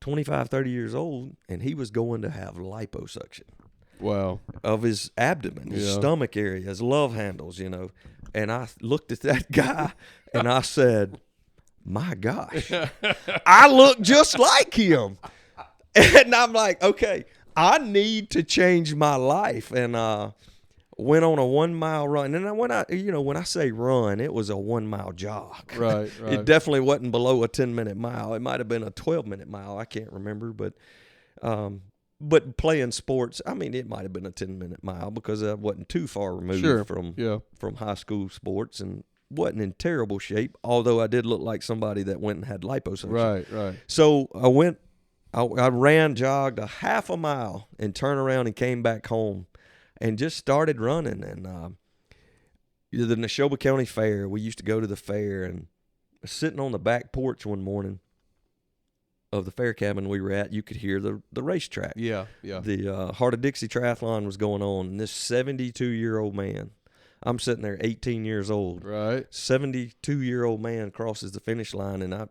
25, 30 years old, and he was going to have liposuction Wow. of his abdomen, his Yeah. stomach area, his love handles, And I looked at that guy and I said, my gosh, I look just like him. And I'm like, okay, I need to change my life. And went on a 1 mile run. And when I say run, it was a 1 mile jog. Right. It definitely wasn't below a 10-minute mile. It might have been a 12-minute mile. I can't remember, but playing sports, I mean, it might have been a 10-minute mile because I wasn't too far removed from high school sports and wasn't in terrible shape, although I did look like somebody that went and had liposuction. Right. So I ran, jogged a half a mile and turned around and came back home and just started running. And the Neshoba County Fair, we used to go to the fair, and sitting on the back porch one morning of the fair cabin we were at, you could hear the racetrack. Yeah. The Heart of Dixie Triathlon was going on, and this 72-year-old man, I'm sitting there 18 years old. Right. 72-year-old man crosses the finish line, and I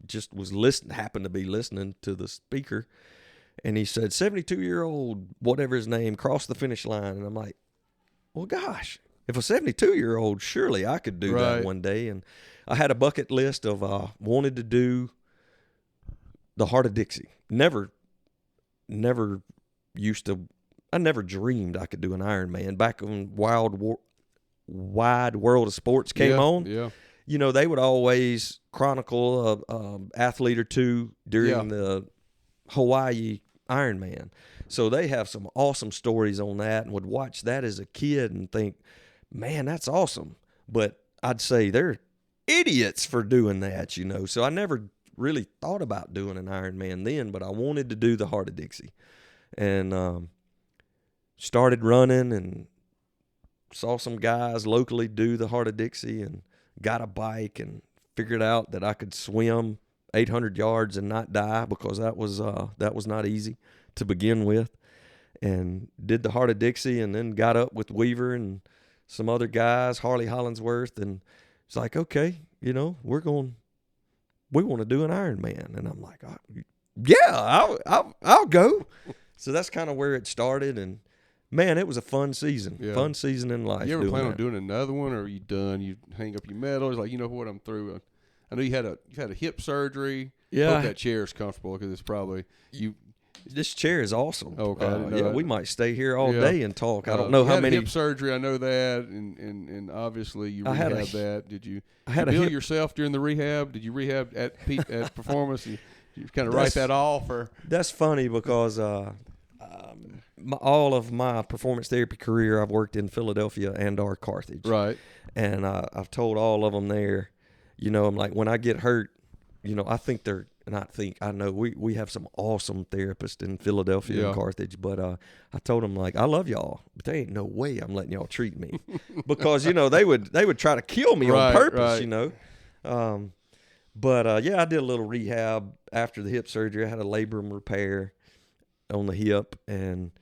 just was happened to be listening to the speaker, and he said, 72-year-old, whatever his name, crossed the finish line. And I'm like, well, gosh, if a 72-year-old, surely I could do that one day. And I had a bucket list of wanted to do the Heart of Dixie. Never I never dreamed I could do an Ironman. Back when Wide World of Sports came on, Yeah. They would always chronicle an athlete or two during the Hawaii Ironman. So they have some awesome stories on that, and would watch that as a kid and think, man, that's awesome. But I'd say they're idiots for doing that, So I never really thought about doing an Ironman then, but I wanted to do the Heart of Dixie. And started running and saw some guys locally do the Heart of Dixie and got a bike and figured out that I could swim 800 yards and not die, because that was not easy to begin with, and did the Heart of Dixie, and then got up with Weaver and some other guys, Harley Hollingsworth, and it's like, okay, we want to do an Ironman. And I'm like, yeah, I'll go. So that's kind of where it started, and man, it was a fun season. Yeah. Fun season in life. You ever plan on that. doing another one, or are you done? You hang up your medal. It's like, you know what, I'm through. I know you've had a hip surgery. Yeah. Hope that chair is comfortable, because it's probably you. This chair is awesome. Okay, I didn't know that. we might stay here all Yeah. day and talk. I don't know You how had many. hip surgery. I know that, and obviously you I had rehabbed that. Did you? I had you a bill hip. yourself during the rehab? Did you rehab at Performance? You kind of write that off, or That's funny because all of my performance therapy career, I've worked in Philadelphia and/or Carthage. Right. And I've told all of them there, I'm like, when I get hurt, I think they're, not think, I know we have some awesome therapists in Philadelphia and Carthage, but I told them, like, I love y'all, but there ain't no way I'm letting y'all treat me because, they would try to kill me on purpose, But I did a little rehab after the hip surgery. I had a labrum repair on the hip, and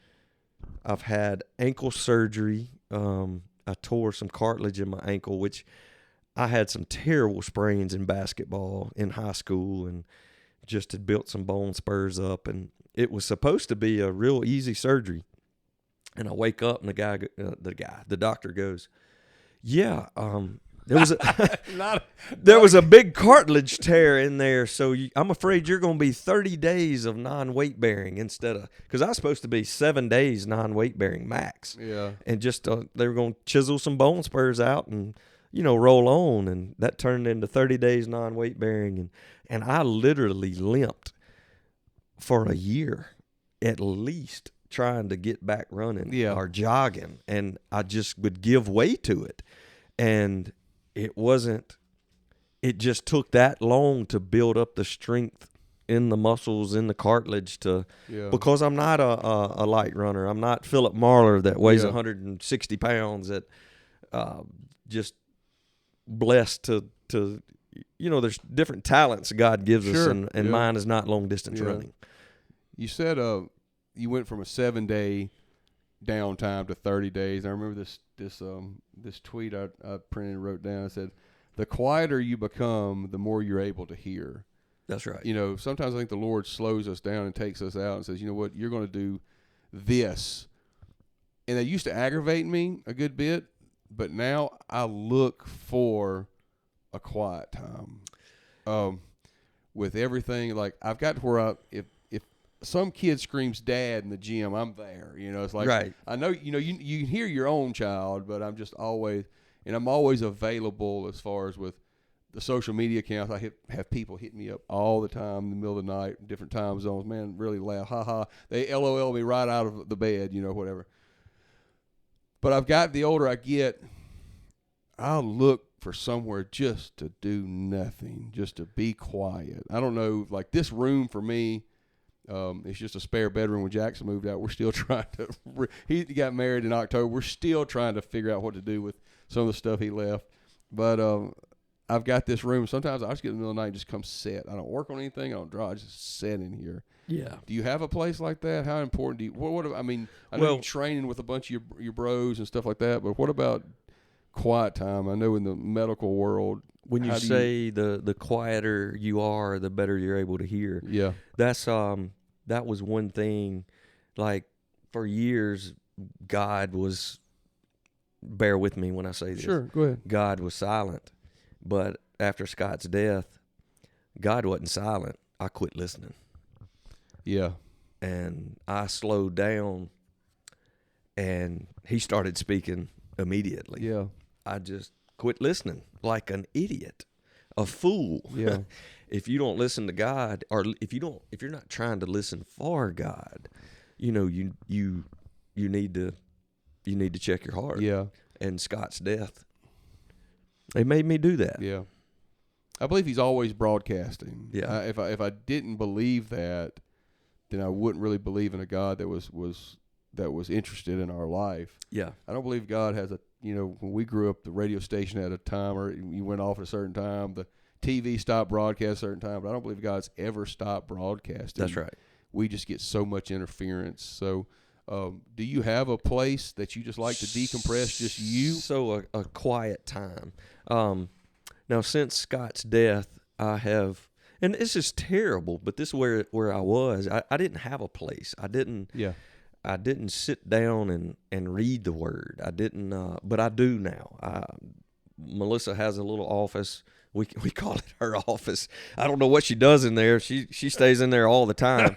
I've had ankle surgery. I tore some cartilage in my ankle, which I had some terrible sprains in basketball in high school and just had built some bone spurs up. And it was supposed to be a real easy surgery. And I wake up and the doctor goes, yeah, there was a big cartilage tear in there, so I'm afraid you're going to be 30 days of non-weight bearing because I was supposed to be 7 days non-weight bearing max. Yeah. And just they were going to chisel some bone spurs out and roll on, and that turned into 30 days non-weight bearing, and I literally limped for a year at least trying to get back running or jogging, and I just would give way to it, and it just took that long to build up the strength in the muscles, in the cartilage because I'm not a light runner. I'm not Philip Marler that weighs 160 pounds that just blessed to there's different talents God gives us, and mine is not long distance running. You said you went from a 7-day downtime to 30 days. I remember this tweet I printed and wrote down. It said, "The quieter you become, the more you're able to hear." That's right. Sometimes I think the Lord slows us down and takes us out and says, "You know what? You're going to do this." And that used to aggravate me a good bit, but now I look for a quiet time. With everything, like I've got to where if some kid screams "Dad" in the gym, I'm there. It's like, right. I know, you hear your own child, but I'm just always, and I'm always available as far as with the social media accounts. I have people hit me up all the time in the middle of the night, different time zones. Man, really laugh, ha ha. They LOL me right out of the bed, whatever. But I've got, the older I get, I'll look for somewhere just to do nothing, just to be quiet. I don't know, like this room for me, it's just a spare bedroom. When Jackson moved out, we're still trying to, he got married in October. We're still trying to figure out what to do with some of the stuff he left. But I've got this room. Sometimes I just get in the middle of the night and just come sit. I don't work on anything. I don't draw. I just sit in here. Yeah. Do you have a place like that? How important do you, I know you're training with a bunch of your bros and stuff like that, but what about quiet time? I know in the medical world, when you say the quieter you are, the better you're able to hear. Yeah. That's that was one thing, like for years, God was, bear with me when I say this. Sure, go ahead. God was silent. But after Scott's death, God wasn't silent. I quit listening. Yeah. And I slowed down, and he started speaking immediately. Yeah. I just quit listening like an idiot, a fool. Yeah. If you don't listen to God, or if you're not trying to listen for God, you need to check your heart. Yeah. And Scott's death, it made me do that. Yeah. I believe he's always broadcasting. Yeah. If I didn't believe that, then I wouldn't really believe in a God that was interested in our life. Yeah. I don't believe God has when we grew up, the radio station had a timer. You went off at a certain time. The TV stopped broadcast at a certain time. But I don't believe God's ever stopped broadcasting. That's right. We just get so much interference. So do you have a place that you just like to decompress, just you? So a quiet time. Now, since Scott's death, I have, and this is terrible, but this is where I was. I didn't have a place. I didn't sit down and read the Word. I didn't, but I do now. Melissa has a little office. We call it her office. I don't know what she does in there. She stays in there all the time.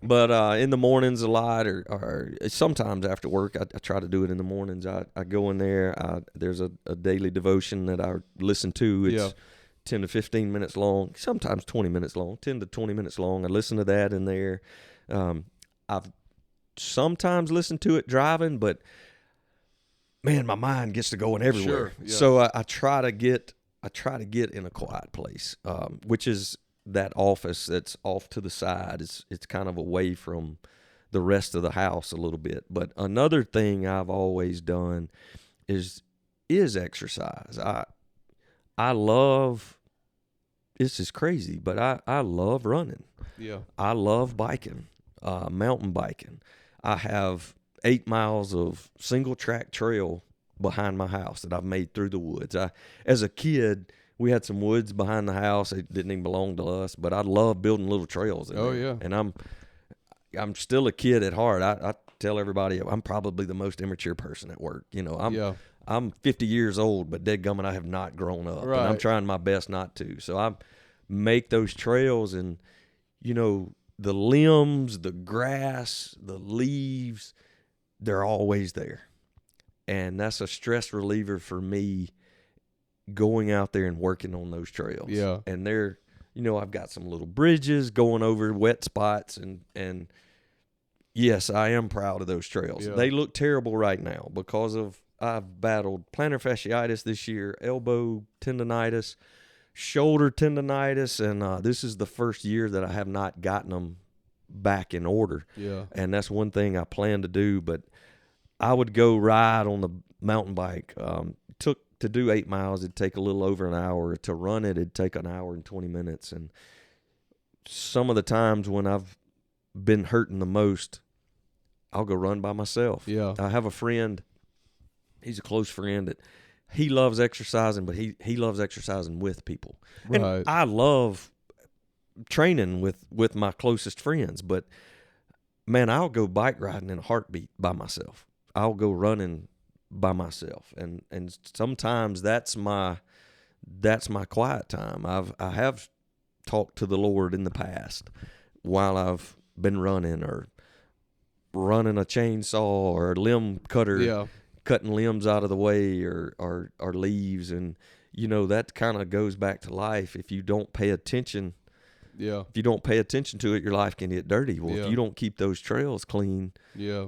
But in the mornings a lot, or sometimes after work, I try to do it in the mornings. I go in there. There's a daily devotion that I listen to. It's 10 to 15 minutes long, sometimes 20 minutes long, 10 to 20 minutes long. I listen to that in there. I've sometimes listen to it driving, but man, my mind gets to going everywhere. Sure, yeah. So I try to get in a quiet place, which is that office that's off to the side. It's kind of away from the rest of the house a little bit. But another thing I've always done is exercise. I love, this is crazy, but I love running. Yeah. I love biking, mountain biking. I have 8 miles of single track trail behind my house that I've made through the woods. As a kid, we had some woods behind the house. It didn't even belong to us, but I love building little trails in there. Yeah. And I'm still a kid at heart. I tell everybody I'm probably the most immature person at work. I'm 50 years old, but dadgummit, I have not grown up. Right. And I'm trying my best not to. So I make those trails, and, the limbs, the grass, the leaves, they're always there. And that's a stress reliever for me, going out there and working on those trails. Yeah. And they're, I've got some little bridges going over wet spots, and yes, I am proud of those trails. Yeah. They look terrible right now because I've battled plantar fasciitis this year, elbow tendonitis, shoulder tendonitis, and this is the first year that I have not gotten them back in order. Yeah. And that's one thing I plan to do. But I would go ride on the mountain bike. To do 8 miles, it'd take a little over an hour. To run it, it'd take an hour and 20 minutes. And some of the times when I've been hurting the most, I'll go run by myself. Yeah. I have a friend, he's a close friend, that he loves exercising, but he loves exercising with people. Right. And I love training with my closest friends, but man, I'll go bike riding in a heartbeat by myself. I'll go running by myself, and sometimes that's my quiet time. I have talked to the Lord in the past while I've been running, or running a chainsaw or a limb cutter. Yeah. Cutting limbs out of the way, or leaves. And that kind of goes back to life. If you don't pay attention Yeah. to it, your life can get dirty. Well, Yeah. if you don't keep those trails clean, Yeah.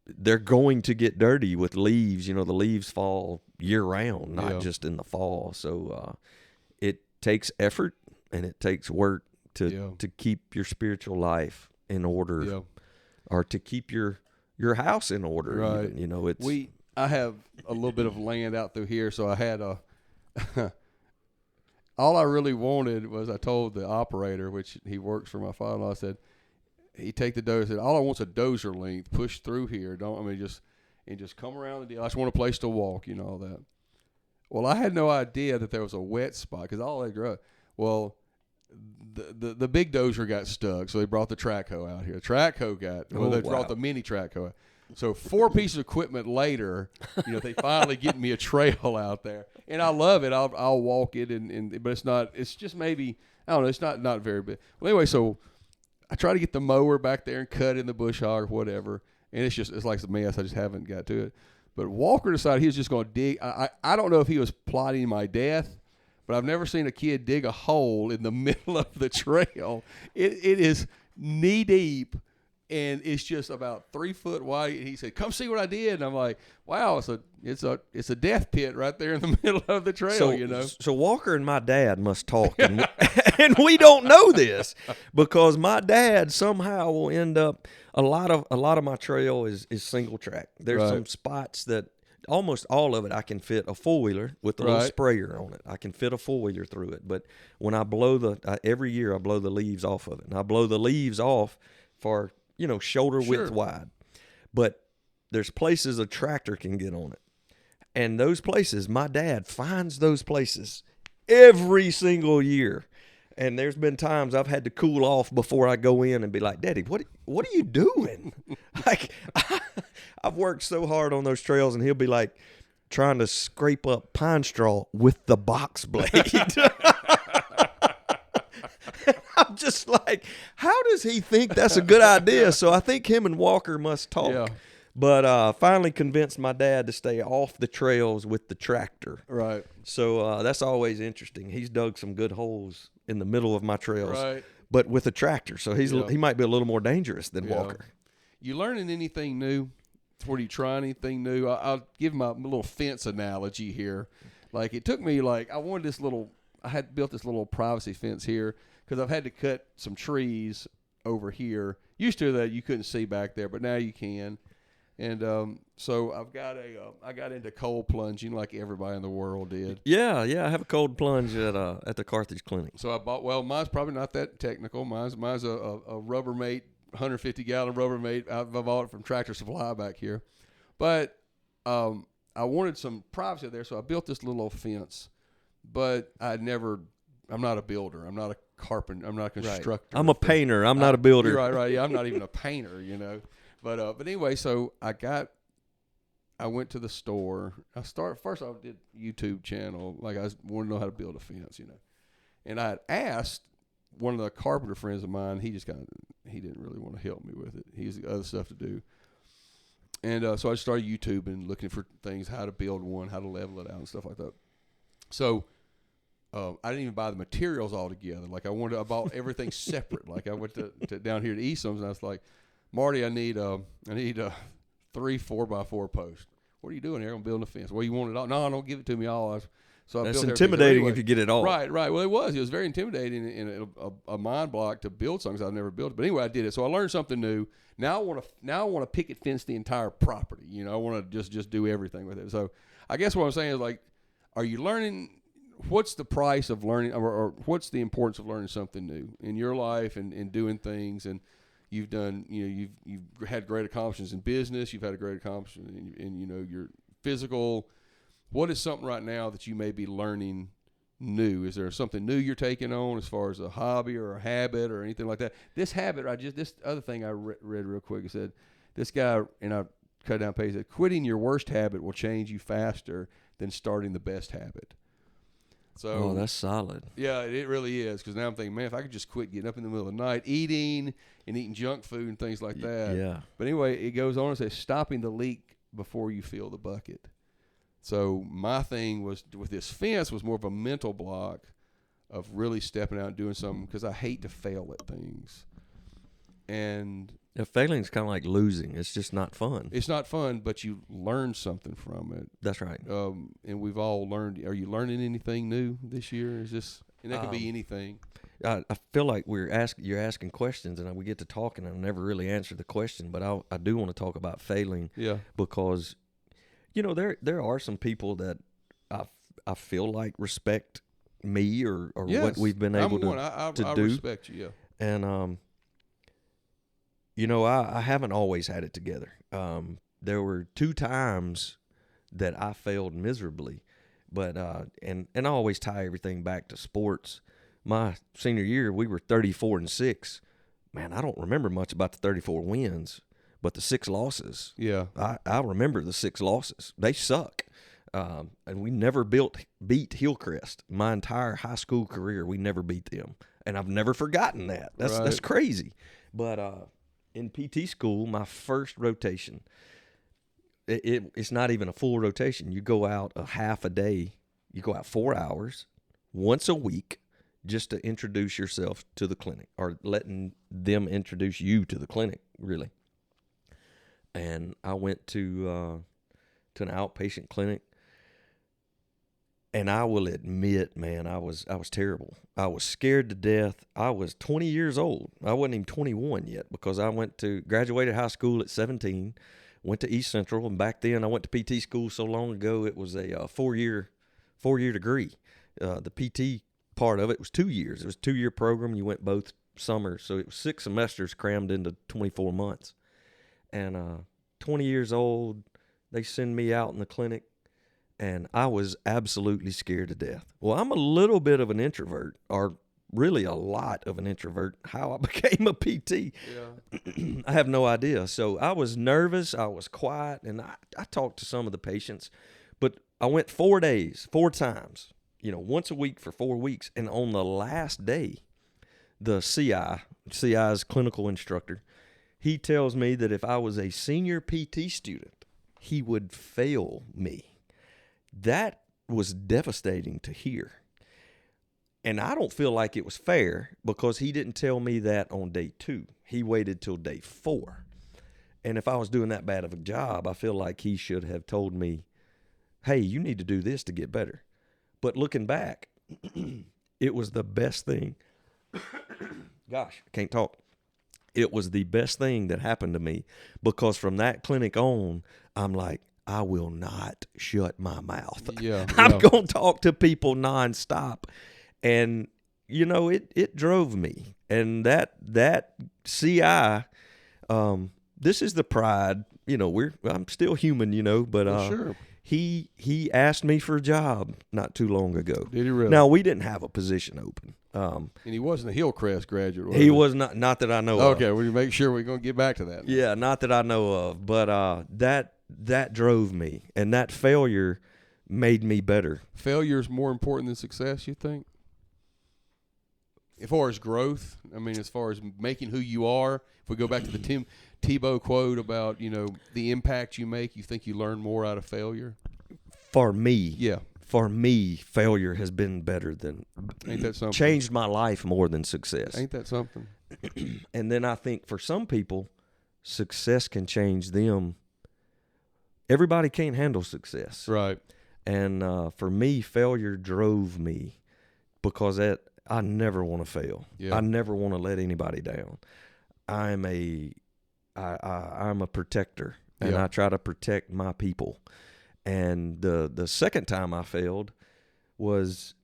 they're going to get dirty with leaves. The leaves fall year round, not Yeah. just in the fall. So it takes effort, and it takes work to keep your spiritual life in order, Yeah. or to keep your house in order. Right. Even. It's I have a little bit of land out through here, so I had all I really wanted was, I told the operator, which he works for my father-in-law, I said, he take the dozer, said, all I want's a dozer length, push through here. Just come around the deal. I just want a place to walk, all that. Well, I had no idea that there was a wet spot, because all they grew. Well, the big dozer got stuck, so they brought the track hoe out here. The track hoe brought the mini track hoe out. So 4 pieces of equipment later, they finally get me a trail out there, and I love it. I'll walk it, but it's not. It's just maybe, I don't know. It's not very big. Well, anyway, so I try to get the mower back there and cut in the bush hog or whatever, and it's like a mess. I just haven't got to it. But Walker decided he was just going to dig. I don't know if he was plotting my death, but I've never seen a kid dig a hole in the middle of the trail. It is knee deep, and it's just about 3 foot wide. And he said, "Come see what I did." And I'm like, "Wow, it's a death pit right there in the middle of the trail." So Walker and my dad must talk, and, and we don't know this, because my dad somehow will end up. A lot of my trail is single track. There's Right. some spots that almost all of it I can fit a 4-wheeler with a little Right. sprayer on it. I can fit a 4-wheeler through it. But when I blow every year I blow the leaves off of it, and I blow the leaves off for shoulder width Sure. wide. But there's places a tractor can get on it, and those places, my dad finds those places every single year. And there's been times I've had to cool off before I go in and be like, "Daddy, what are you doing?" Like, I've worked so hard on those trails, and he'll be like trying to scrape up pine straw with the box blade. I'm just like, how does he think that's a good idea? So I think him and Walker must talk. Yeah. But finally convinced my dad to stay off the trails with the tractor. Right. So that's always interesting. He's dug some good holes in the middle of my trails, Right. but with a tractor. So he might be a little more dangerous than Yeah. Walker. You learning anything new? Where you try anything new? I'll give my little fence analogy here. Like it took me I had built this little privacy fence here because I've had to cut some trees over here. Used to that you couldn't see back there, but now you can. And so I got into cold plunging like everybody in the world did. Yeah, I have a cold plunge at the Carthage Clinic. So I bought. Well, mine's probably not that technical. Mine's a Rubbermaid 150-gallon Rubbermaid. I bought it from Tractor Supply back here, but I wanted some privacy there, so I built this little fence. But I'm not a builder. I'm not a carpenter. I'm not a constructor. Right. I'm a painter. I'm not a builder. You're right. Yeah, I'm not even a painter. But anyway, so I went to the store. First I did YouTube channel. Like I wanted to know how to build a fence, And I had asked one of the carpenter friends of mine. He didn't really want to help me with it. He has other stuff to do. And so I started YouTubing, looking for things, how to build one, how to level it out and stuff like that. So I didn't even buy the materials all together. Like I bought everything separate. Like I went to down here to Eastham's and I was like, Marty, I need 3 4x4 posts. What are you doing here? I'm building a fence. Well, you want it all? No, don't give it to me all. So that's intimidating if you get it all. Right. Well, it was very intimidating and a mind block to build something I've never built. But anyway, I did it. So I learned something new. Now I want to picket fence the entire property. I want to just do everything with it. So I guess what I'm saying is like, are you learning? What's the price of learning, or what's the importance of learning something new in your life and doing things? And you've done, you've had great accomplishments in business. You've had a great accomplishment in your physical. What is something right now that you may be learning new? Is there something new you're taking on as far as a hobby or a habit or anything like that? This habit, this other thing I read real quick. It said, this guy, and I cut down page, that quitting your worst habit will change you faster than starting the best habit. So, that's solid. Yeah, it really is. Because now I'm thinking, man, if I could just quit getting up in the middle of the night, eating junk food and things like that. Yeah. But anyway, it goes on and says, stopping the leak before you fill the bucket. So my thing was with this fence was more of a mental block of really stepping out and doing something because I hate to fail at things. And failing is kind of like losing. It's just not fun. It's not fun, but you learn something from it. That's right. And we've all learned. Are you learning anything new this year? And that could be anything. I feel like you're asking questions, and we get to talking, and I never really answered the question. But I do want to talk about failing. Yeah. Because, there are some people that I feel like respect me or yes, what we've been able to I do. Respect you. Yeah. And I haven't always had it together. There were 2 times that I failed miserably, but and I always tie everything back to sports. My senior year, we were 34-6. Man, I don't remember much about the 34 wins, but the 6 losses. Yeah, I remember the 6 losses. They suck. And we never beat Hillcrest. My entire high school career, we never beat them, and I've never forgotten that. That's crazy. But in PT school, my first rotation, it's not even a full rotation. You go out a half a day. You go out 4 hours once a week just to introduce yourself to the clinic, or letting them introduce you to the clinic, really. And I went to an outpatient clinic, and I will admit, man, I was terrible. I was scared to death. I was 20 years old. I wasn't even 21 yet, because I graduated high school at 17, went to East Central, and back then I went to PT school so long ago, it was a 4-year degree. The PT part of it was 2 years. It was a 2-year program. You went both summers, so it was 6 semesters crammed into 24 months. And 20 years old, they send me out in the clinic, and I was absolutely scared to death. Well, I'm a little bit of an introvert, or really a lot of an introvert. How I became a PT, I have no idea. So I was nervous, I was quiet, and I talked to some of the patients, but I went 4 days, 4 times, once a week for 4 weeks. And on the last day, the CI's clinical instructor, he tells me that if I was a senior PT student, he would fail me. That was devastating to hear. And I don't feel like it was fair, because he didn't tell me that on day 2. He waited till day 4. And if I was doing that bad of a job, I feel like he should have told me, hey, you need to do this to get better. But looking back, it was the best thing. Gosh, I can't talk. It was the best thing that happened to me, because from that clinic on, I'm like, I will not shut my mouth. Yeah, I'm going to talk to people nonstop. And, you know, it drove me. And that CI, this is the pride. You know, I'm still human, you know, but sure. He asked me for a job not too long ago. Did he really? Now, we didn't have a position open. And he wasn't a Hillcrest graduate, was He was not that I know of. Okay, we make sure we're going to get back to that. Yeah, not that I know of. But that drove me, and that failure made me better. Failure is more important than success, you think? As far as growth, I mean, as far as making who you are, if we go back to the Tim Tebow quote about, you know, the impact you make, you think you learn more out of failure? For me, Yeah. For me, failure has been better than Ain't that something? changed my life more than success. Ain't that something? And then I think for some people, success can change them. Everybody can't handle success. Right. And for me, failure drove me, because I never want to fail. Yeah. I never want to let anybody down. I'm a protector, and Yeah. I try to protect my people. And the second time I failed went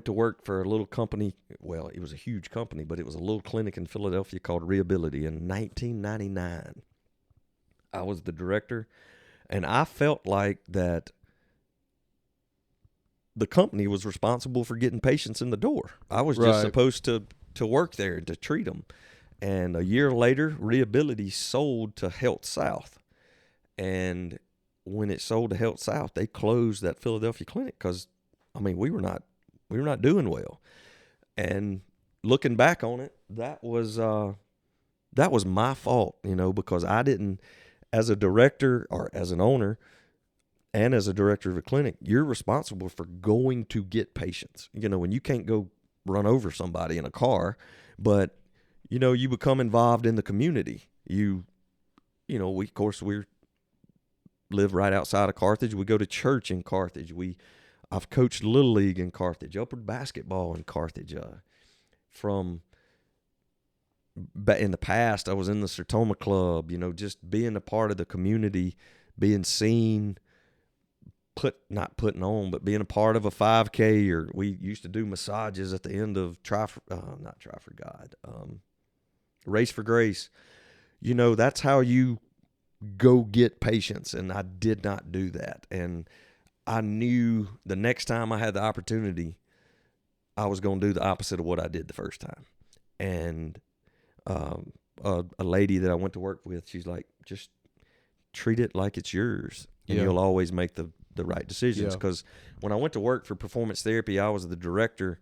to work for a little company. Well, it was a huge company, but it was a little clinic in Philadelphia called Rehability in 1999. I was the director, and I felt like that the company was responsible for getting patients in the door. I was just Right. supposed to work there and to treat them. And a year later, Rehability sold to Health South. And when it sold to Health South, they closed that Philadelphia clinic because, I mean, we were not doing well. And looking back on it, that was my fault, you know, because I didn't, as a director or as an owner and as a director of a clinic, you're responsible for going to get patients. You know, when you can't go run over somebody in a car, but, you know, you become involved in the community. You know, we live right outside of Carthage. We go to church in Carthage. I've coached Little League in Carthage, upward basketball in Carthage. In the past, I was in the Sertoma Club, you know, just being a part of the community, being seen, not putting on, but being a part of a 5K, or we used to do massages at the end of Race for Grace. You know, that's how you go get patients, and I did not do that. And I knew the next time I had the opportunity, I was going to do the opposite of what I did the first time. And a lady that I went to work with, she's like, just treat it like it's yours, and Yeah. you'll always make the right decisions. Yeah. Because when I went to work for Performance Therapy, I was the director.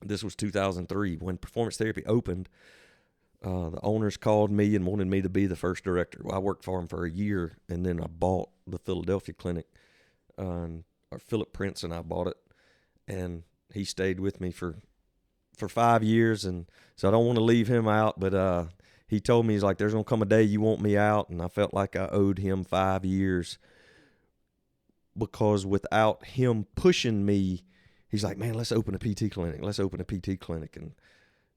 This was 2003. When Performance Therapy opened, the owners called me and wanted me to be the first director. Well, I worked for them for a year, and then I bought the Philadelphia clinic. Or Philip Prince and I bought it, and he stayed with me for 5 years, and so I don't want to leave him out, but he told me, he's like, there's going to come a day you want me out, and I felt like I owed him 5 years, because without him pushing me, he's like, man, let's open a PT clinic. And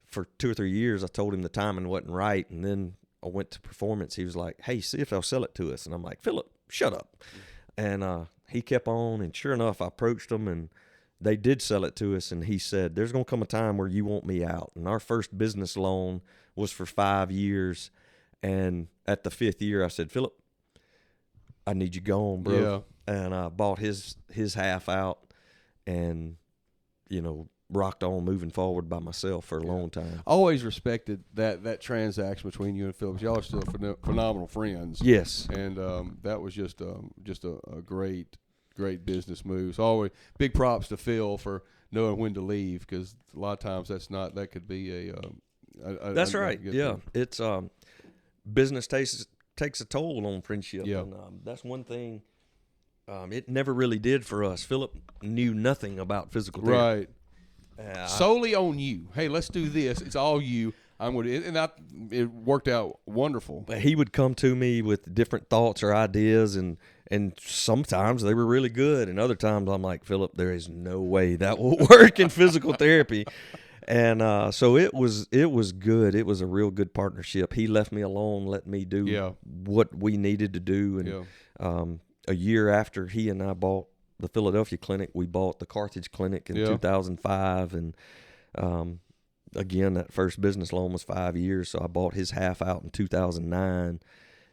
for 2 or 3 years, I told him the timing wasn't right, and then I went to Performance. He was like, hey, see if they'll sell it to us. And I'm like, Philip, shut up. And he kept on, and sure enough, I approached them, and they did sell it to us. And he said, there's going to come a time where you want me out. And our first business loan was for 5 years. And at the 5th year, I said, Philip, I need you gone, bro. Yeah. And I bought his half out, and, you know, rocked on moving forward by myself for a long time. I always respected that transaction between you and Phillips. Y'all are still phenomenal friends. Yes. And that was just a great business move. So always big props to Phil for knowing when to leave, because a lot of times that could be that's right. Yeah. It's business takes a toll on friendship. Yeah. And that's one thing it never really did for us. Philip knew nothing about physical therapy. Right. Solely on you. Hey, let's do this. It's all you. I'm going to, and it worked out wonderful. But he would come to me with different thoughts or ideas, and sometimes they were really good, and other times I'm like, Philip, there is no way that will work in physical therapy. And so it was good. It was a real good partnership. He left me alone, let me do what we needed to do. And a year after he and I bought the Philadelphia clinic, we bought the Carthage clinic in 2005. And again, that first business loan was 5 years, so I bought his half out in 2009.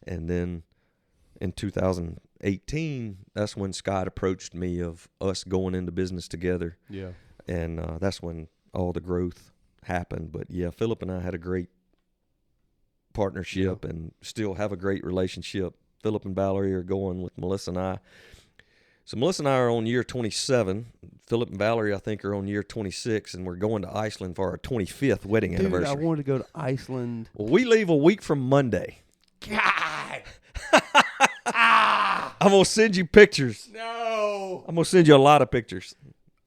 And then in 2018, that's when Scott approached me of us going into business together. Yeah. And that's when all the growth happened. But yeah, Philip and I had a great partnership and still have a great relationship. Philip and Valerie are going with Melissa and I. So Melissa and I are on year 27. Philip and Valerie, I think, are on year 26, and we're going to Iceland for our 25th wedding anniversary. I wanted to go to Iceland. Well, we leave a week from Monday. God! I'm going to send you pictures. No! I'm going to send you a lot of pictures.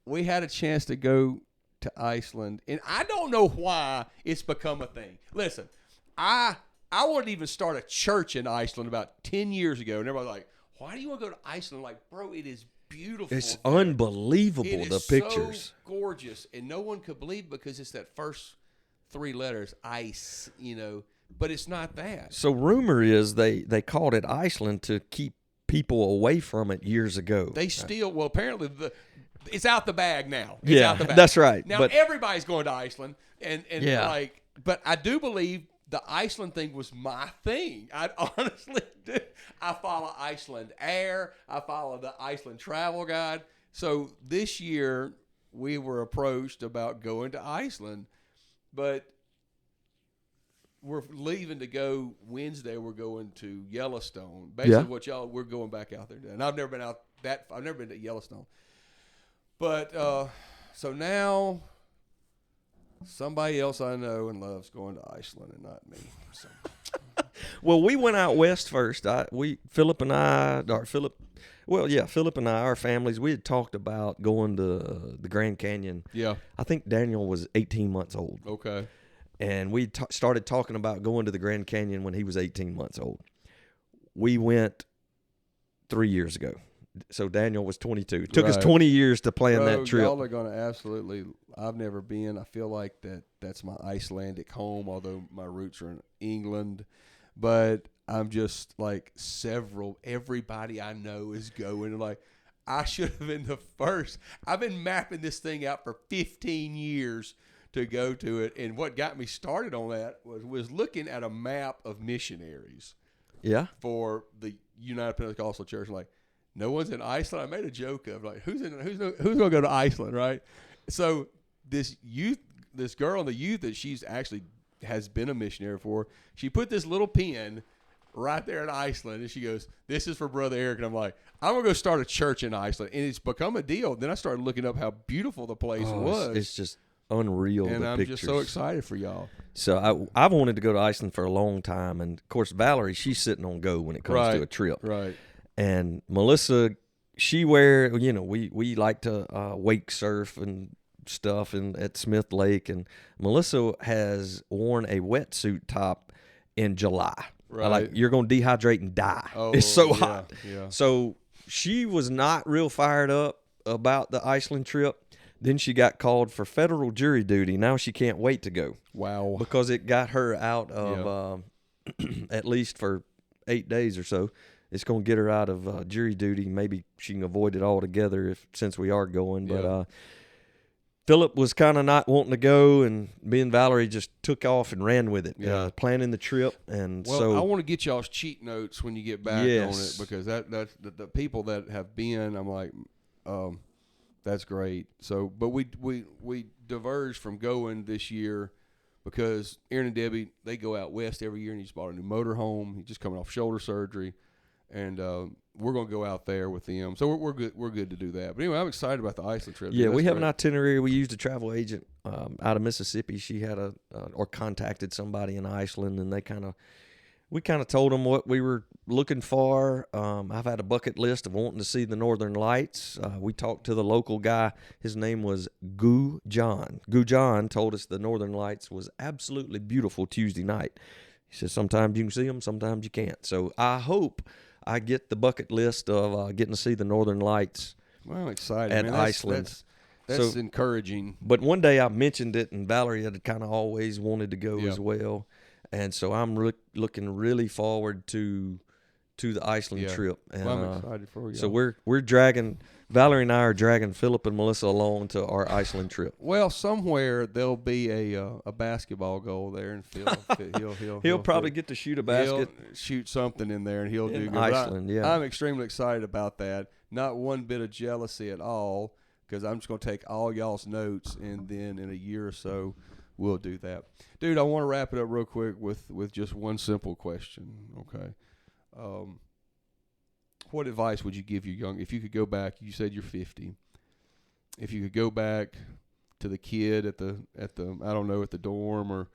We had a chance to go to Iceland, and I don't know why it's become a thing. Listen, I wanted to even start a church in Iceland about 10 years ago, and everybody's like, why do you want to go to Iceland? I'm like, bro, it is beautiful. It's unbelievable, the pictures. So gorgeous, and no one could believe it because it's that first 3 letters, ice, but it's not that. So rumor is they called it Iceland to keep people away from it years ago. They still, well, apparently it's out the bag now. It's out the bag. That's right. Now everybody's going to Iceland, and but I do believe the Iceland thing was my thing. I honestly do. I follow Iceland Air. I follow the Iceland Travel Guide. So this year we were approached about going to Iceland, but we're leaving to go Wednesday. We're going to Yellowstone. Basically, we're going back out there. And I've never been I've never been to Yellowstone. But so now somebody else I know and love's going to Iceland and not me. So. Well, we went out west first. Philip and I, our families, we had talked about going to the Grand Canyon. Yeah. I think Daniel was 18 months old. Okay. And we started talking about going to the Grand Canyon when he was 18 months old. We went 3 years ago. So Daniel was 22. It took us 20 years to plan that trip. Y'all are going to absolutely – I've never been. I feel like that's my Icelandic home, although my roots are in England. But I'm just like everybody I know is going. Like, I should have been the first. I've been mapping this thing out for 15 years to go to it. And what got me started on that was looking at a map of missionaries. Yeah. For the United Pentecostal Church. Like, no one's in Iceland. I made a joke of like, who's going to go to Iceland, right? So this girl in the youth that she's actually has been a missionary for, she put this little pin right there in Iceland, and she goes, "This is for Brother Eric." And I'm like, I'm going to go start a church in Iceland. And it's become a deal. Then I started looking up how beautiful the place was. It's just unreal. And I'm pictures. Just so excited for y'all. So I've wanted to go to Iceland for a long time. And, of course, Valerie, she's sitting on go when it comes to a trip. Right. And Melissa, we like to wake surf and stuff at Smith Lake, and Melissa has worn a wetsuit top in July. Right. Like, you're going to dehydrate and die. It's so hot. Yeah. So she was not real fired up about the Iceland trip. Then she got called for federal jury duty. Now she can't wait to go. Wow. Because it got her out of at least for 8 days or so. It's going to get her out of jury duty. Maybe she can avoid it altogether since we are going. But Philip was kind of not wanting to go, and me and Valerie just took off and ran with it, planning the trip. And I want to get y'all's cheat notes when you get back on it, because that's the people that have been. I'm like, that's great. So, but we diverged from going this year because Aaron and Debbie, they go out west every year, and he just bought a new motorhome. He's just coming off shoulder surgery. And we're going to go out there with them. So we're good. We're good to do that. But anyway, I'm excited about the Iceland trip. Yeah, we have an itinerary. We used a travel agent out of Mississippi. She had or contacted somebody in Iceland, and we kind of told them what we were looking for. I've had a bucket list of wanting to see the Northern Lights. We talked to the local guy. His name was Goo John. Goo John told us the Northern Lights was absolutely beautiful Tuesday night. He said sometimes you can see them, sometimes you can't. So I hope I get the bucket list of getting to see the Northern Lights Well, exciting. at Man, Iceland. That's So- encouraging. But one day I mentioned it, and Valerie had kind of always wanted to go Yeah. as well. And so I'm looking really forward to the Iceland Yeah. trip. And Well, I'm excited for you. so we're dragging Valerie and I are dragging Philip and Melissa along to our Iceland trip. Well, somewhere there'll be a basketball goal there, and Phil He'll probably get to shoot a basket He'll shoot something in there, and he'll do in good. But Iceland. Yeah, I'm extremely excited about that. Not one bit of jealousy at all, because I'm just going to take all y'all's notes, and then in a year or so, we'll do that. Dude, I want to wrap it up real quick with just one simple question, okay? What advice would you give your young, if you could go back, you said you're 50, if you could go back to the kid at the I don't know, at the dorm, or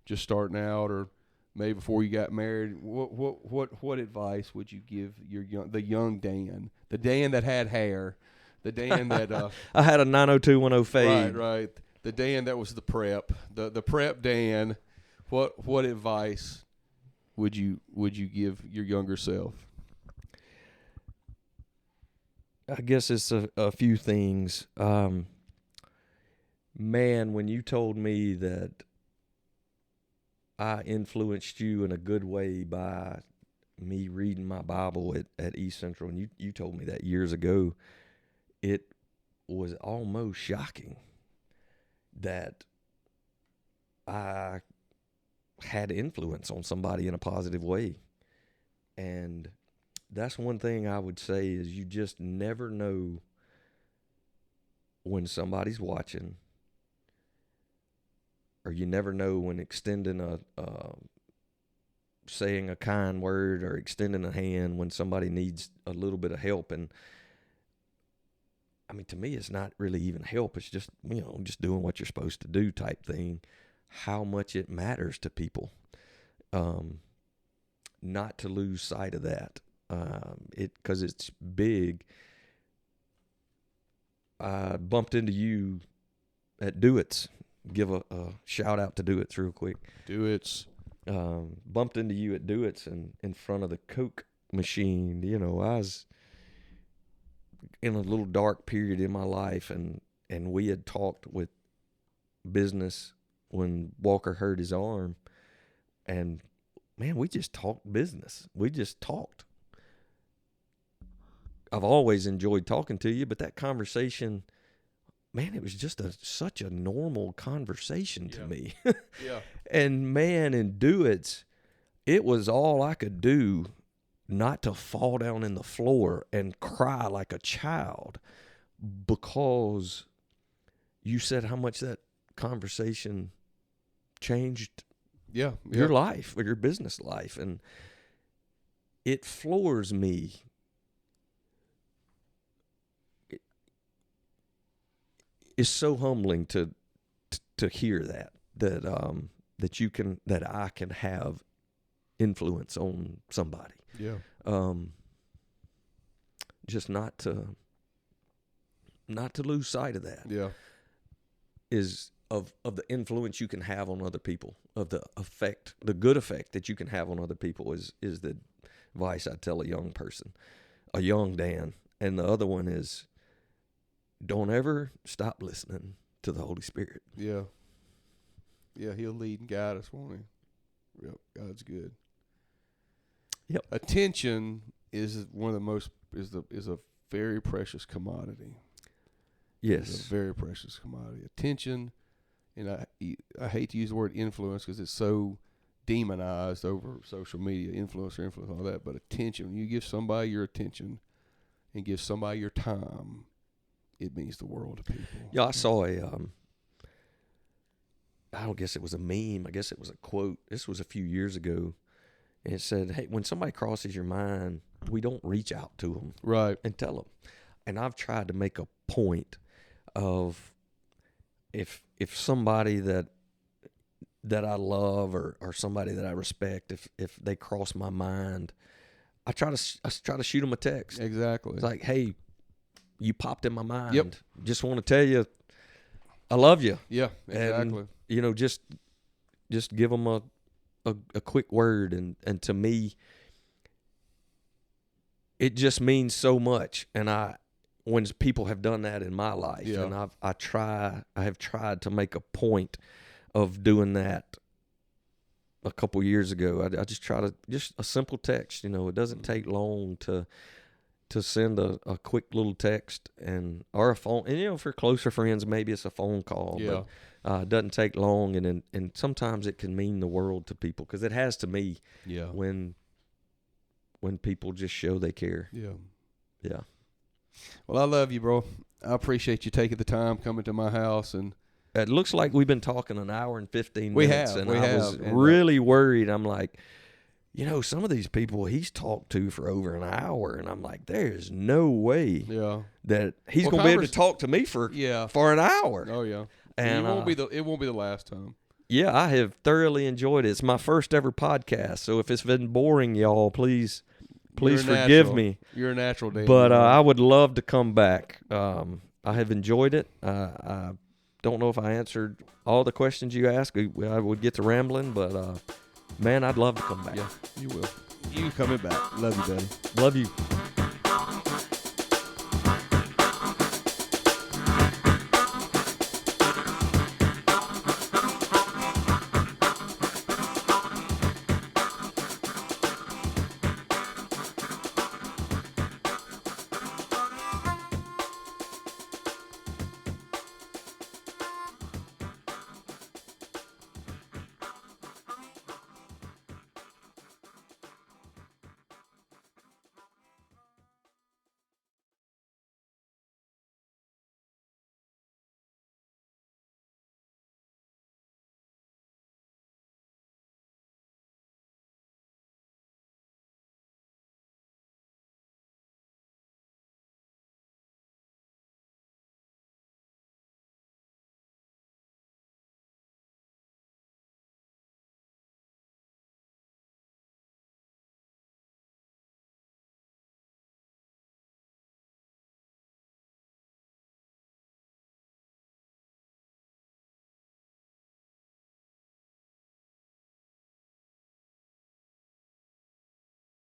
just starting out, or maybe before you got married, what advice would you give the young Dan, the Dan that had hair, the Dan that I had a 90210 fade. right, the Dan that was the prep Dan, what advice would you give your younger self? I guess it's a few things. Man, when you told me that I influenced you in a good way by me reading my Bible at East Central, and you told me that years ago, it was almost shocking that I had influence on somebody in a positive way. And that's one thing I would say is you just never know when somebody's watching, or you never know when extending saying a kind word or extending a hand when somebody needs a little bit of help. And I mean, to me, it's not really even help. It's just, just doing what you're supposed to do type thing. How much it matters to people. Not to lose sight of that. Because it's big. I bumped into you at Do-It's. Give a shout out to Do-It's real quick. Do-It's. Bumped into you at Do-It's and in front of the Coke machine. I was in a little dark period in my life, and we had talked with business when Walker hurt his arm, and man, we just talked business. We just talked. I've always enjoyed talking to you, but that conversation, man, it was just such a normal conversation to me. Yeah. And man, in Do-It's, it was all I could do not to fall down in the floor and cry like a child, because you said how much that conversation changed Yeah. your life or your business life. And it floors me. It's so humbling to hear that I can have influence on somebody. Yeah. Just not to lose sight of that. Yeah. Is of the influence you can have on other people, of the effect, the good effect that you can have on other people is the advice I tell a young person, a young Dan. And the other one is, don't ever stop listening to the Holy Spirit. Yeah. Yeah, he'll lead and guide us, won't he? Yep, God's good. Yep. Attention is one of the most is a very precious commodity. It's a Yes. very precious commodity. Attention, and I hate to use the word influence because it's so demonized over social media, influencer, all that. But attention, when you give somebody your attention and give somebody your time, it means the world to people. Yeah, I saw I don't guess it was a meme. I guess it was a quote. This was a few years ago. And it said, hey, when somebody crosses your mind, we don't reach out to them Right. and tell them. And I've tried to make a point of if somebody that that I love or somebody that I respect, if they cross my mind, I try to shoot them a text. Exactly. It's like, hey, you popped in my mind. Yep. Just want to tell you, I love you. Yeah, exactly. And, you know, just give them a quick word, and to me, it just means so much. And when people have done that in my life, Yeah. and I have tried to make a point of doing that. A couple years ago, I just try to just a simple text. You know, it doesn't take long to send a quick little text or a phone. And you know, for closer friends, maybe it's a phone call. Yeah. But it doesn't take long, and sometimes it can mean the world to people, because it has to me. Yeah. When people just show they care. Yeah. Yeah. Well, I love you, bro. I appreciate you taking the time coming to my house, and It looks like we've been talking an hour and 15 We minutes. have, And we I have, was and, really worried. I'm like, you know, some of these people he's talked to for over an hour, and I'm like, there's no way yeah. that he's Well, going to be able to talk to me for an hour. Oh yeah. And it won't be the last time. Yeah, I have thoroughly enjoyed it. It's my first ever podcast, so if it's been boring, y'all, please You're a forgive natural. me. You're a natural, Dan. But I would love to come back. I have enjoyed it. I don't know if I answered all the questions you asked. I would get to rambling, but man, I'd love to come back. Yeah, you will. You coming back. Love you, buddy. Love you.